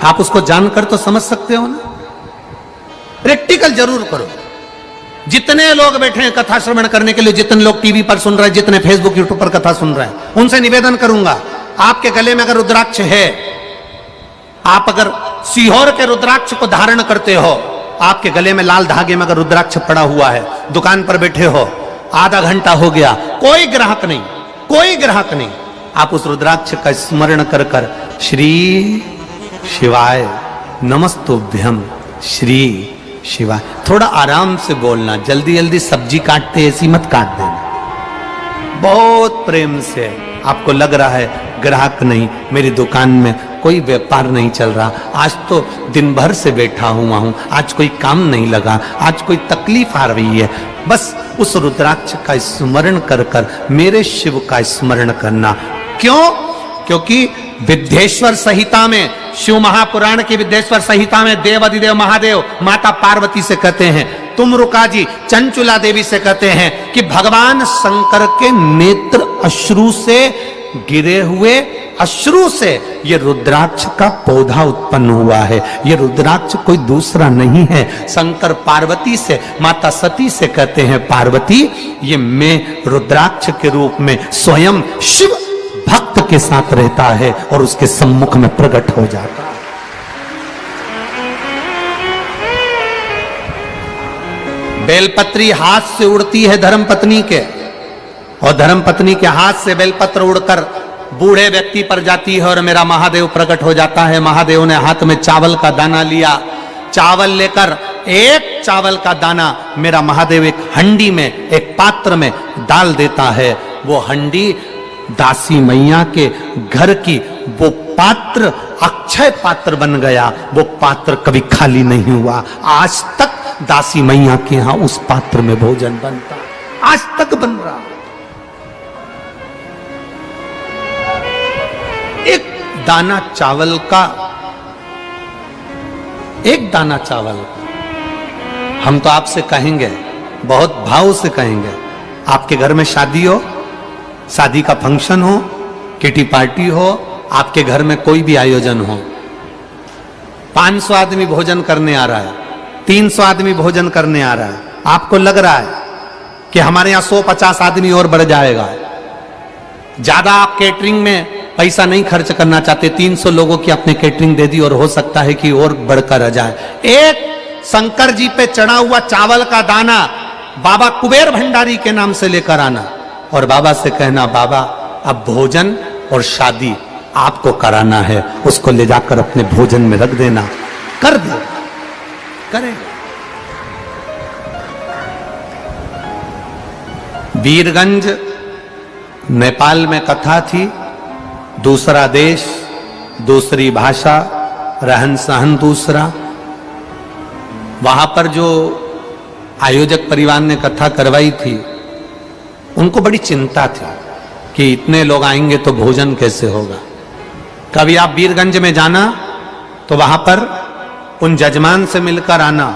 आप उसको जानकर तो समझ सकते हो ना। प्रैक्टिकल जरूर करो। जितने लोग बैठे हैं कथा श्रवण करने के लिए, जितने लोग टीवी पर सुन रहे हैं, जितने फेसबुक यूट्यूब पर कथा सुन रहे हैं, उनसे निवेदन करूंगा, आपके गले में अगर रुद्राक्ष है, आप अगर सीहोर के रुद्राक्ष को धारण करते हो, आपके गले में लाल धागे में अगर रुद्राक्ष पड़ा हुआ है, दुकान पर बैठे हो, आधा घंटा हो गया, कोई ग्राहक नहीं, कोई ग्राहक नहीं, आप उस रुद्राक्ष का स्मरण कर कर श्री शिवाय नमस्तुभ्यम श्री शिवाय, थोड़ा आराम से बोलना, जल्दी जल्दी सब्जी काटते ऐसी मत काट देना, बहुत प्रेम से। आपको लग रहा है ग्राहक नहीं, मेरी दुकान में कोई व्यापार नहीं चल रहा, आज तो दिन भर से बैठा हुआ हूं, आज कोई काम नहीं लगा, आज कोई तकलीफ आ रही है, बस उस रुद्राक्ष का स्मरण कर कर मेरे शिव का स्मरण करना। क्यों? क्योंकि विद्येश्वर संहिता में, शिव महापुराण की विद्येश्वर संहिता में देवाधिदेव महादेव माता पार्वती से कहते हैं, तुम रुका जी चंचुला देवी से कहते हैं कि भगवान शंकर के नेत्र अश्रु से गिरे हुए अश्रु से ये रुद्राक्ष का पौधा उत्पन्न हुआ है। ये रुद्राक्ष कोई दूसरा नहीं है, शंकर पार्वती से, माता सती से कहते हैं पार्वती ये मैं रुद्राक्ष के रूप में स्वयं शिव भक्त के साथ रहता है और उसके सम्मुख में प्रकट हो जाता है। बेलपत्री हाथ से उड़ती है धर्मपत्नी के, और धर्मपत्नी के हाथ से बेलपत्र उड़कर बूढ़े व्यक्ति पर जाती है और मेरा महादेव प्रकट हो जाता है। महादेव ने हाथ में चावल का दाना लिया, चावल लेकर एक चावल का दाना मेरा महादेव एक हंडी में, एक पात्र में डाल देता है। वो हंडी दासी मैया के घर की, वो पात्र अक्षय पात्र बन गया, वो पात्र कभी खाली नहीं हुआ। आज तक दासी मैया के यहां उस पात्र में भोजन बनता, आज तक बन रहा। एक दाना चावल का, एक दाना चावल का, हम तो आपसे कहेंगे, बहुत भाव से कहेंगे, आपके घर में शादी हो, शादी का फंक्शन हो, किटी पार्टी हो, आपके घर में कोई भी आयोजन हो, 500 आदमी भोजन करने आ रहा है, 300 आदमी भोजन करने आ रहा है, आपको लग रहा है कि हमारे यहां 150 आदमी और बढ़ जाएगा, ज्यादा आप केटरिंग में पैसा नहीं खर्च करना चाहते, 300 लोगों की आपने केटरिंग दे दी और हो सकता है कि और बढ़कर आ जाए। एक शंकर जी पे चढ़ा हुआ चावल का दाना बाबा कुबेर भंडारी के नाम से लेकर आना और बाबा से कहना बाबा अब भोजन और शादी आपको कराना है, उसको ले जाकर अपने भोजन में रख देना, कर दे, करेगा। वीरगंज नेपाल में कथा थी, दूसरा देश, दूसरी भाषा, रहन सहन दूसरा। वहां पर जो आयोजक परिवार ने कथा करवाई थी, उनको बड़ी चिंता थी कि इतने लोग आएंगे तो भोजन कैसे होगा। कभी आप वीरगंज में जाना तो वहां पर उन जजमान से मिलकर आना,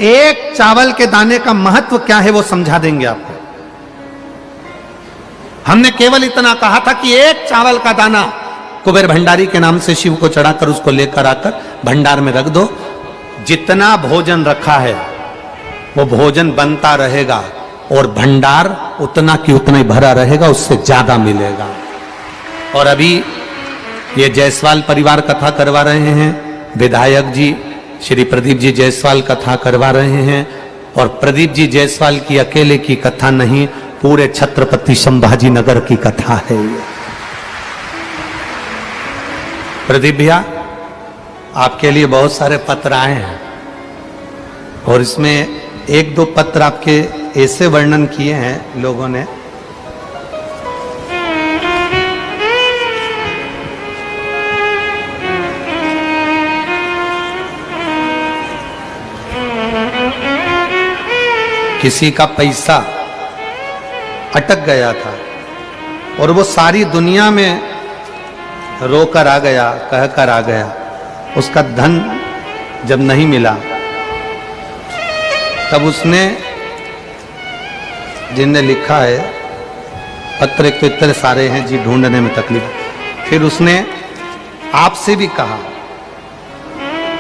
एक चावल के दाने का महत्व क्या है वो समझा देंगे आपको। हमने केवल इतना कहा था कि एक चावल का दाना कुबेर भंडारी के नाम से शिव को चढ़ाकर उसको लेकर आकर भंडार में रख दो, जितना भोजन रखा है वो भोजन बनता रहेगा और भंडार उतना की उतना ही भरा रहेगा, उससे ज्यादा मिलेगा। और अभी ये जायसवाल परिवार कथा करवा रहे हैं, विधायक जी श्री प्रदीप जी जायसवाल कथा करवा रहे हैं। और प्रदीप जी जायसवाल की अकेले की कथा नहीं, पूरे छत्रपति संभाजी नगर की कथा है ये। प्रदीप भैया, आपके लिए बहुत सारे पत्र आए हैं और इसमें एक दो पत्र आपके ऐसे वर्णन किए हैं लोगों ने, किसी का पैसा अटक गया था और वो सारी दुनिया में रोकर आ गया, कहकर आ गया, उसका धन जब नहीं मिला तब उसने, जिनने लिखा है पत्र, एक तो इतने सारे हैं जी, ढूंढने में तकलीफ, फिर उसने आपसे भी कहा,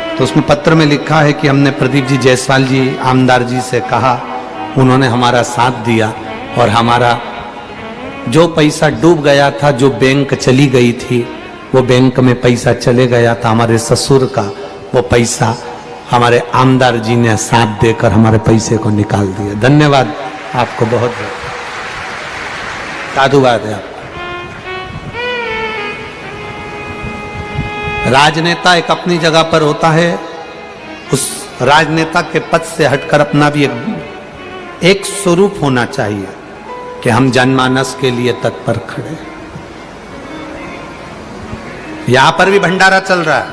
तो उसमें पत्र में लिखा है कि हमने प्रदीप जी जायसवाल जी आमदार जी से कहा, उन्होंने हमारा साथ दिया और हमारा जो पैसा डूब गया था, जो बैंक चली गई थी, वो बैंक में पैसा चले गया था हमारे ससुर का, वो पैसा हमारे आमदार जी ने साथ देकर हमारे पैसे को निकाल दिया। धन्यवाद आपको, बहुत बहुत साधुवाद है आपका। राजनेता एक अपनी जगह पर होता है, उस राजनेता के पद से हटकर अपना भी एक स्वरूप होना चाहिए कि हम जनमानस के लिए तत्पर खड़े। यहां पर भी भंडारा चल रहा है,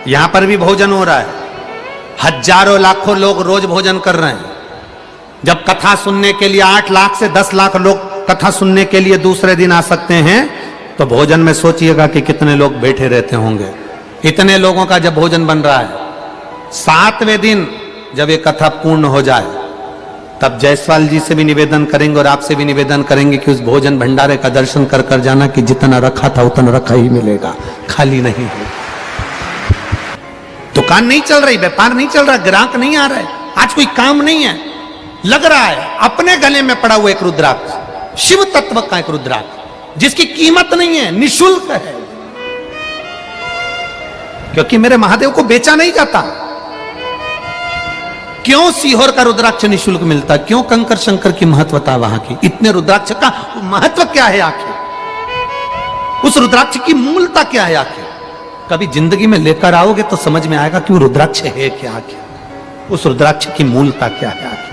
यहां पर भी भोजन हो रहा है, हजारों लाखों लोग रोज भोजन कर रहे हैं। जब कथा सुनने के लिए 8 लाख से 10 लाख लोग कथा सुनने के लिए दूसरे दिन आ सकते हैं, तो भोजन में सोचिएगा कि कितने लोग बैठे रहते होंगे। इतने लोगों का जब भोजन बन रहा है, 7वें दिन जब ये कथा पूर्ण हो जाए, तब जायसवाल जी से भी निवेदन करेंगे और आपसे भी निवेदन करेंगे कि उस भोजन भंडारे का दर्शन कर कर जाना, कि जितना रखा था उतना रखा ही मिलेगा, खाली नहीं हो। दुकान नहीं चल रही, व्यापार नहीं चल रहा, ग्राहक नहीं आ रहा है, आज कोई काम नहीं है, लग रहा है अपने गले में पड़ा हुआ एक रुद्राक्ष, शिव तत्व का एक रुद्राक्ष, जिसकी कीमत नहीं है, निशुल्क है, क्योंकि मेरे महादेव को बेचा नहीं जाता। क्यों सीहोर का रुद्राक्ष निशुल्क मिलता, क्यों कंकर शंकर की महत्वता वहां की, इतने रुद्राक्ष का महत्व क्या है आखिर, उस रुद्राक्ष की मूलता क्या है आखिर? कभी जिंदगी में लेकर आओगे तो समझ में आएगा कि वो रुद्राक्ष है क्या आखिर, उस रुद्राक्ष की मूलता क्या है आखिर।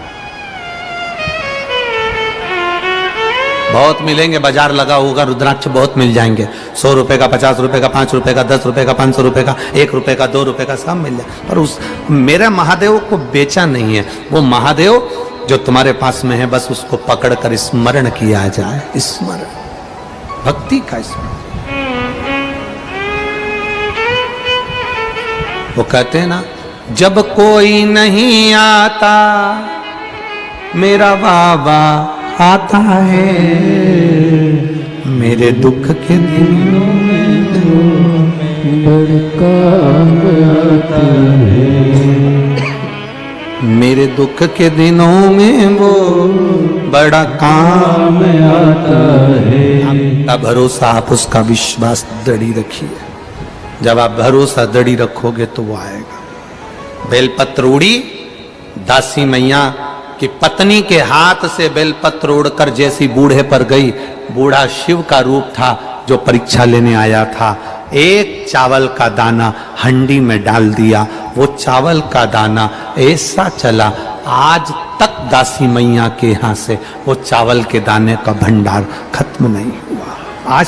बहुत मिलेंगे, बाजार लगा होगा, रुद्राक्ष बहुत मिल जाएंगे, 100 रुपए का, 50 रुपए का, 5 रुपए का, 10 रुपए का, 500 रुपए का, 1 रुपए का, 2 रुपए का, सब मिल जाए। पर उस मेरा महादेव को बेचा नहीं है, वो महादेव जो तुम्हारे पास में है, बस उसको पकड़कर स्मरण किया जाए, स्मरण, भक्ति का स्मरण। वो कहते हैं ना, जब कोई नहीं आता मेरा बाबा आता है, मेरे दुख के दिनों में बड़का आता है, मेरे दुख के दिनों में वो बड़ा काम आता है। आपका भरोसा, आप उसका विश्वास दृढ़ी रखिए, जब आप भरोसा दृढ़ी रखोगे तो वो आएगा। बेलपत्र उड़ी, दासी मैया कि पत्नी के हाथ से बेलपत्र उड़कर जैसी बूढ़े पर गई, बूढ़ा शिव का रूप था जो परीक्षा लेने आया था, एक चावल का दाना हंडी में डाल दिया, वो चावल का दाना ऐसा चला, आज तक दासी मैया के यहां से वो चावल के दाने का भंडार खत्म नहीं हुआ, आज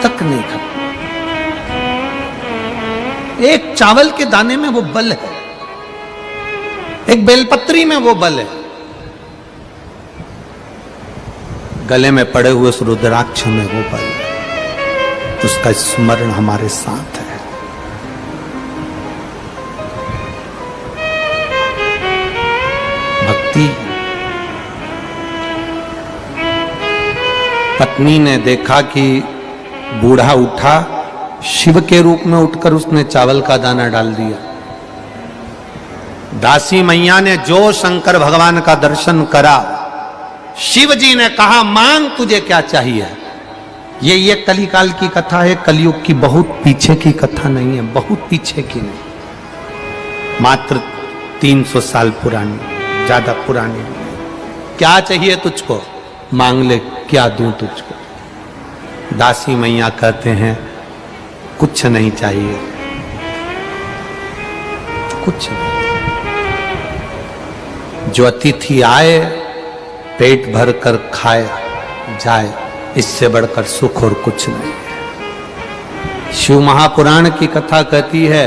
तक नहीं खत्म। एक चावल के दाने में वो बल है, एक बेलपत्री में वो बल है, गले में पड़े हुए उस रुद्राक्ष में वो बल है, उसका स्मरण हमारे साथ है। भक्ति। पत्नी ने देखा कि बूढ़ा उठा, शिव के रूप में उठकर उसने चावल का दाना डाल दिया। दासी मैया ने जो शंकर भगवान का दर्शन करा, शिव जी ने कहा मांग तुझे क्या चाहिए। ये कलिकाल की कथा है, कलयुग की, बहुत पीछे की कथा नहीं है, बहुत पीछे की नहीं, मात्र 300 साल पुरानी, ज्यादा पुरानी। क्या चाहिए तुझको, मांग ले, क्या दूं तुझको। दासी मैया कहते हैं कुछ नहीं चाहिए, कुछ नहीं। जो अतिथि आए पेट भर कर खाए जाए, इससे बढ़कर सुख और कुछ नहीं है। शिव महापुराण की कथा कहती है,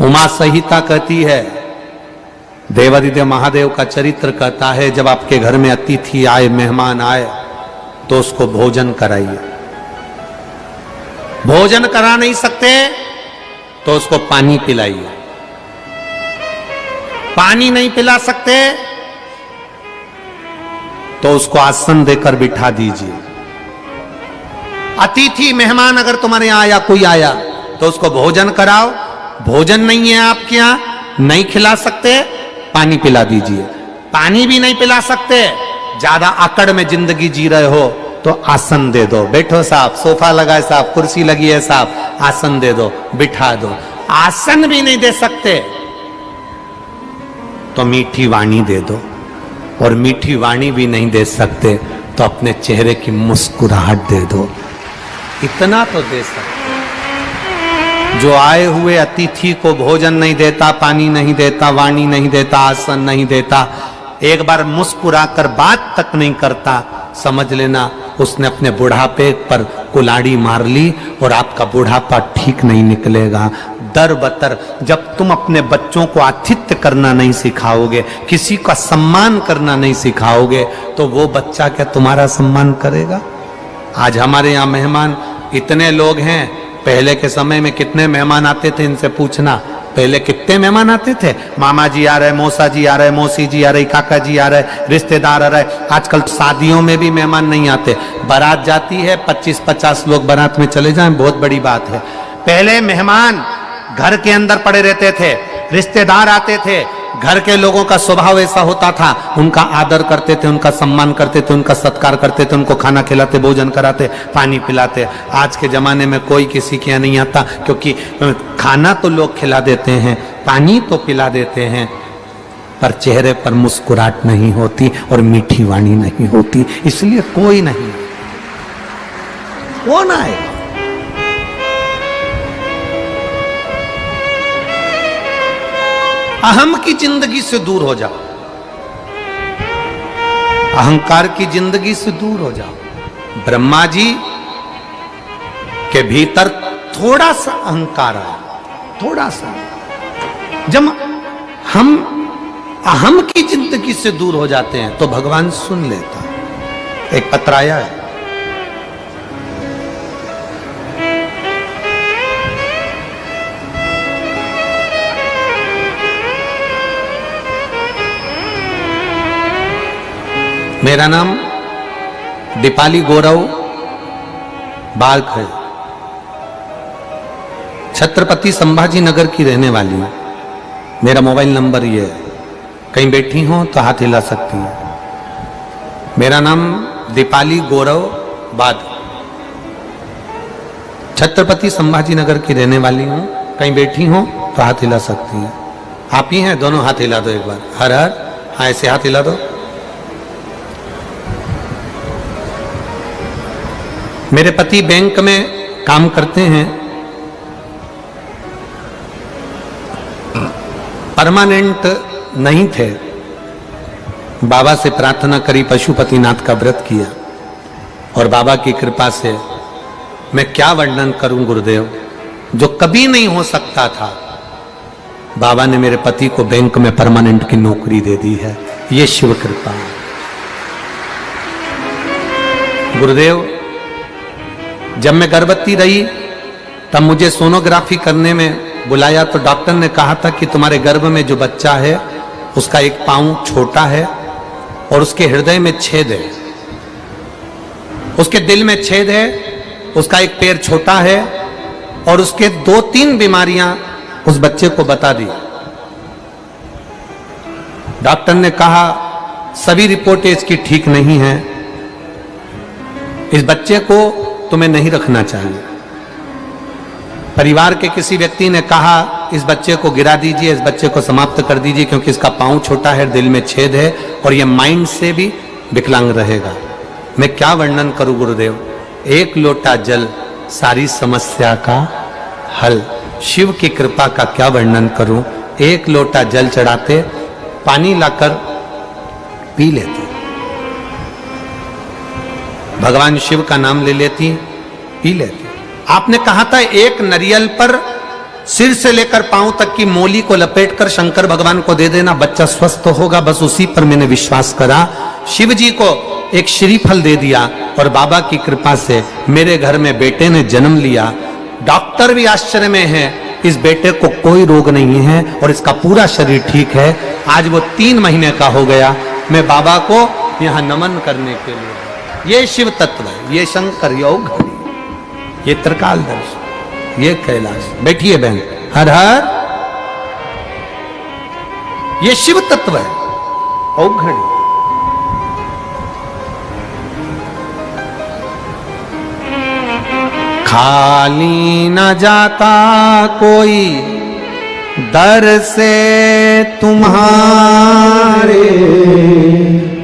उमा संहिता कहती है, देवादिदेव महादेव का चरित्र कहता है, जब आपके घर में अतिथि आए, मेहमान आए, तो उसको भोजन कराइए। भोजन करा नहीं सकते तो उसको पानी पिलाइए। पानी नहीं पिला सकते तो उसको आसन देकर बिठा दीजिए। अतिथि मेहमान अगर तुम्हारे यहां आया, कोई आया, तो उसको भोजन कराओ। भोजन नहीं है आपके यहां, नहीं खिला सकते, पानी पिला दीजिए। पानी भी नहीं पिला सकते, ज्यादा आकड़ में जिंदगी जी रहे हो, तो आसन दे दो, बैठो साहब, सोफा लगा है साहब, कुर्सी लगी है साहब, आसन दे दो, बिठा दो। आसन भी नहीं दे सकते तो मीठी वाणी दे दो, और मीठी वाणी भी नहीं दे सकते तो अपने चेहरे की मुस्कुराहट दे दो। इतना तो दे सकते। जो आए हुए अतिथि को भोजन नहीं देता, पानी नहीं देता, वाणी नहीं देता, आसन नहीं देता, एक बार मुस्कुराकर बात तक नहीं करता, समझ लेना उसने अपने बुढ़ापे पर कुल्हाड़ी मार ली और आपका बुढ़ापा ठीक नहीं निकलेगा। दर बतर जब तुम अपने बच्चों को आतिथ्य करना नहीं सिखाओगे, किसी का सम्मान करना नहीं सिखाओगे, तो वो बच्चा क्या तुम्हारा सम्मान करेगा? आज हमारे यहाँ मेहमान इतने लोग हैं, पहले के समय में कितने मेहमान आते थे इनसे पूछना। पहले कितने मेहमान आते थे, मामा जी आ रहे, मौसा जी आ रहे, मौसी जी आ रही, काका जी आ रहे, रिश्तेदार आ रहे। आजकल शादियों में भी मेहमान नहीं आते, बारात जाती है, 25-50 लोग बारात में चले जाएं, बहुत बड़ी बात है। पहले मेहमान घर के अंदर पड़े रहते थे, रिश्तेदार आते थे, घर के लोगों का स्वभाव ऐसा होता था, उनका आदर करते थे, उनका सम्मान करते थे, उनका सत्कार करते थे, उनको खाना खिलाते, भोजन कराते, पानी पिलाते। आज के जमाने में कोई किसी के यहाँ नहीं आता, क्योंकि खाना तो लोग खिला देते हैं, पानी तो पिला देते हैं, पर चेहरे पर मुस्कुराहट नहीं होती और मीठी वाणी नहीं होती, इसलिए कोई नहीं। कौन आए? अहम की जिंदगी से दूर हो जाओ, अहंकार की जिंदगी से दूर हो जाओ। ब्रह्मा जी के भीतर थोड़ा सा अहंकार आया, थोड़ा सा। जब हम अहम की जिंदगी से दूर हो जाते हैं तो भगवान सुन लेता है। एक पत्र आया है, मेरा नाम दीपाली गौरव बाल्क है, छत्रपति संभाजी नगर की रहने वाली हूं। मेरा मोबाइल नंबर ये है, कहीं बैठी हो तो हाथ हिला सकती हैं। मेरा नाम दीपाली गौरव बाल्क, छत्रपति संभाजी नगर की रहने वाली हूं, कहीं बैठी हो तो हाथ हिला सकती हैं। आप ही हैं? दोनों हाथ हिला दो एक बार। हर हर, हाँ ऐसे हाथ हिला दो। मेरे पति बैंक में काम करते हैं, परमानेंट नहीं थे। बाबा से प्रार्थना करी, पशुपतिनाथ का व्रत किया, और बाबा की कृपा से मैं क्या वर्णन करूं गुरुदेव, जो कभी नहीं हो सकता था, बाबा ने मेरे पति को बैंक में परमानेंट की नौकरी दे दी है। ये शिव कृपा है गुरुदेव। जब मैं गर्भवती रही तब मुझे सोनोग्राफी करने में बुलाया, तो डॉक्टर ने कहा था कि तुम्हारे गर्भ में जो बच्चा है उसका एक पांव छोटा है और उसके हृदय में छेद है, उसके दिल में छेद है, उसका एक पैर छोटा है, और उसके 2-3 बीमारियां उस बच्चे को बता दी। डॉक्टर ने कहा सभी रिपोर्टें इसकी ठीक नहीं हैं, इस बच्चे को तुम्हें नहीं रखना चाहिए। परिवार के किसी व्यक्ति ने कहा इस बच्चे को गिरा दीजिए, इस बच्चे को समाप्त कर दीजिए, क्योंकि इसका पांव छोटा है, दिल में छेद है और यह माइंड से भी विकलांग रहेगा। मैं क्या वर्णन करूं गुरुदेव, एक लोटा जल सारी समस्या का हल। शिव की कृपा का क्या वर्णन करूं, एक लोटा जल चढ़ाते, पानी लाकर पी लेते, भगवान शिव का नाम ले लेती, पी लेती। आपने कहा था एक नारियल पर सिर से लेकर पांव तक की मोली को लपेटकर शंकर भगवान को दे देना, बच्चा स्वस्थ होगा। बस उसी पर मैंने विश्वास करा। शिव जी को एक श्रीफल दे दिया और बाबा की कृपा से मेरे घर में बेटे ने जन्म लिया। डॉक्टर भी आश्चर्य में है, इस बेटे को कोई रोग नहीं है और इसका पूरा शरीर ठीक है। आज वो 3 महीने का हो गया। मैं बाबा को यहाँ नमन करने के लिए, ये शिव तत्व है, ये शंकर योग, ये त्रिकाल दर्श, ये कैलाश। बैठिए बहन, हर हर, ये शिव तत्व है, औघड़ी। खाली न जाता कोई दर से तुम्हारे,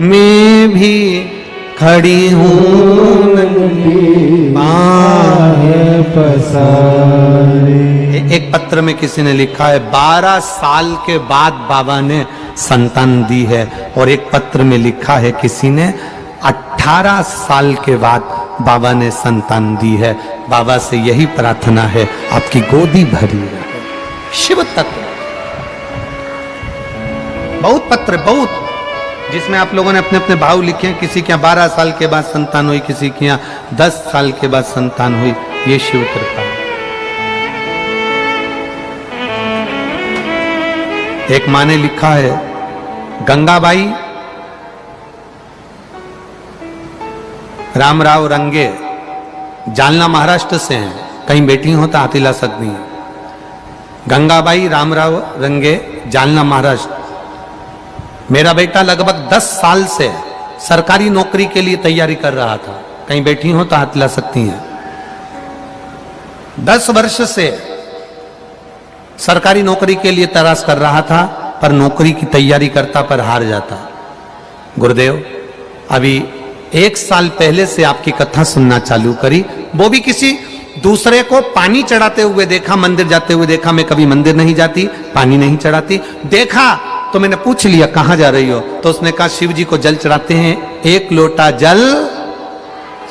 मैं भी खड़ी हूँ पसारे। एक पत्र में किसी ने लिखा है 12 साल के बाद बाबा ने संतान दी है, और एक पत्र में लिखा है किसी ने 18 साल के बाद बाबा ने संतान दी है। बाबा से यही प्रार्थना है, आपकी गोदी भरी रहे। शिव तत्व बहुत पत्र, बहुत, जिसमें आप लोगों ने अपने अपने भाव लिखे हैं। किसी के यहाँ 12 साल के बाद संतान हुई, किसी के यहाँ 10 साल के बाद संतान हुई। ये शिव कृपा है। एक माँ ने लिखा है, गंगाबाई रामराव रंगे जालना महाराष्ट्र से हैं, कहीं बैठी हो तो हाथ हिला सकती हैं। गंगाबाई रामराव रंगे जालना महाराष्ट्र। मेरा बेटा लगभग 10 साल से सरकारी नौकरी के लिए तैयारी कर रहा था, कहीं बैठी हो तो हाथ हिला सकती हैं। 10 वर्ष से सरकारी नौकरी के लिए तलाश कर रहा था, पर नौकरी की तैयारी करता पर हार जाता। गुरुदेव अभी 1 साल पहले से आपकी कथा सुनना चालू करी, वो भी किसी दूसरे को पानी चढ़ाते हुए देखा, मंदिर जाते हुए देखा। मैं कभी मंदिर नहीं जाती, पानी नहीं चढ़ाती। देखा तो मैंने पूछ लिया कहां जा रही हो, तो उसने कहा शिव जी को जल चढ़ाते हैं, 1 लोटा जल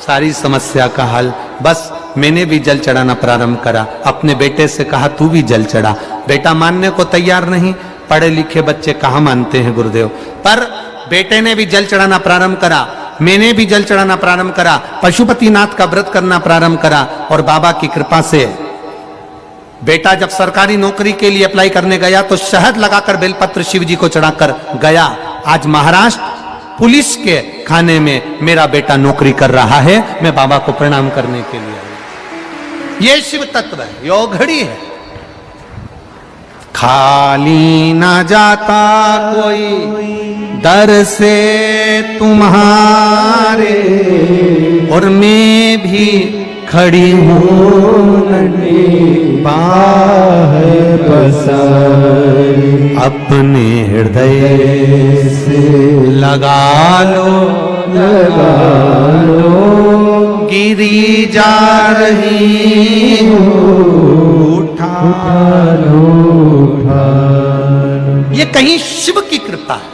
सारी समस्या का हल। बस मैंने भी जल चढ़ाना प्रारंभ करा। अपने बेटे से कहा तू भी जल चढ़ा। बेटा मानने को तैयार नहीं, पढ़े लिखे बच्चे कहां मानते हैं गुरुदेव। पर बेटे ने भी जल चढ़ाना प्रारंभ करा, मैंने भी जल चढ़ाना प्रारंभ करा, पशुपतिनाथ का व्रत करना प्रारंभ करा, और बाबा की कृपा से बेटा जब सरकारी नौकरी के लिए अप्लाई करने गया तो शहद लगाकर बेलपत्र शिव जी को चढ़ाकर गया। आज महाराष्ट्र पुलिस के खाने में मेरा बेटा नौकरी कर रहा है। मैं बाबा को प्रणाम करने के लिए आया। ये शिव तत्व है, योगड़ी है। खाली ना जाता कोई दर से तुम्हारे, और मैं भी खड़ी हूँ बाहर पसारी। अपने हृदय से लगा लो गिरी जा रही हूँ, उठा लो। ये कहीं शिव की कृपा है।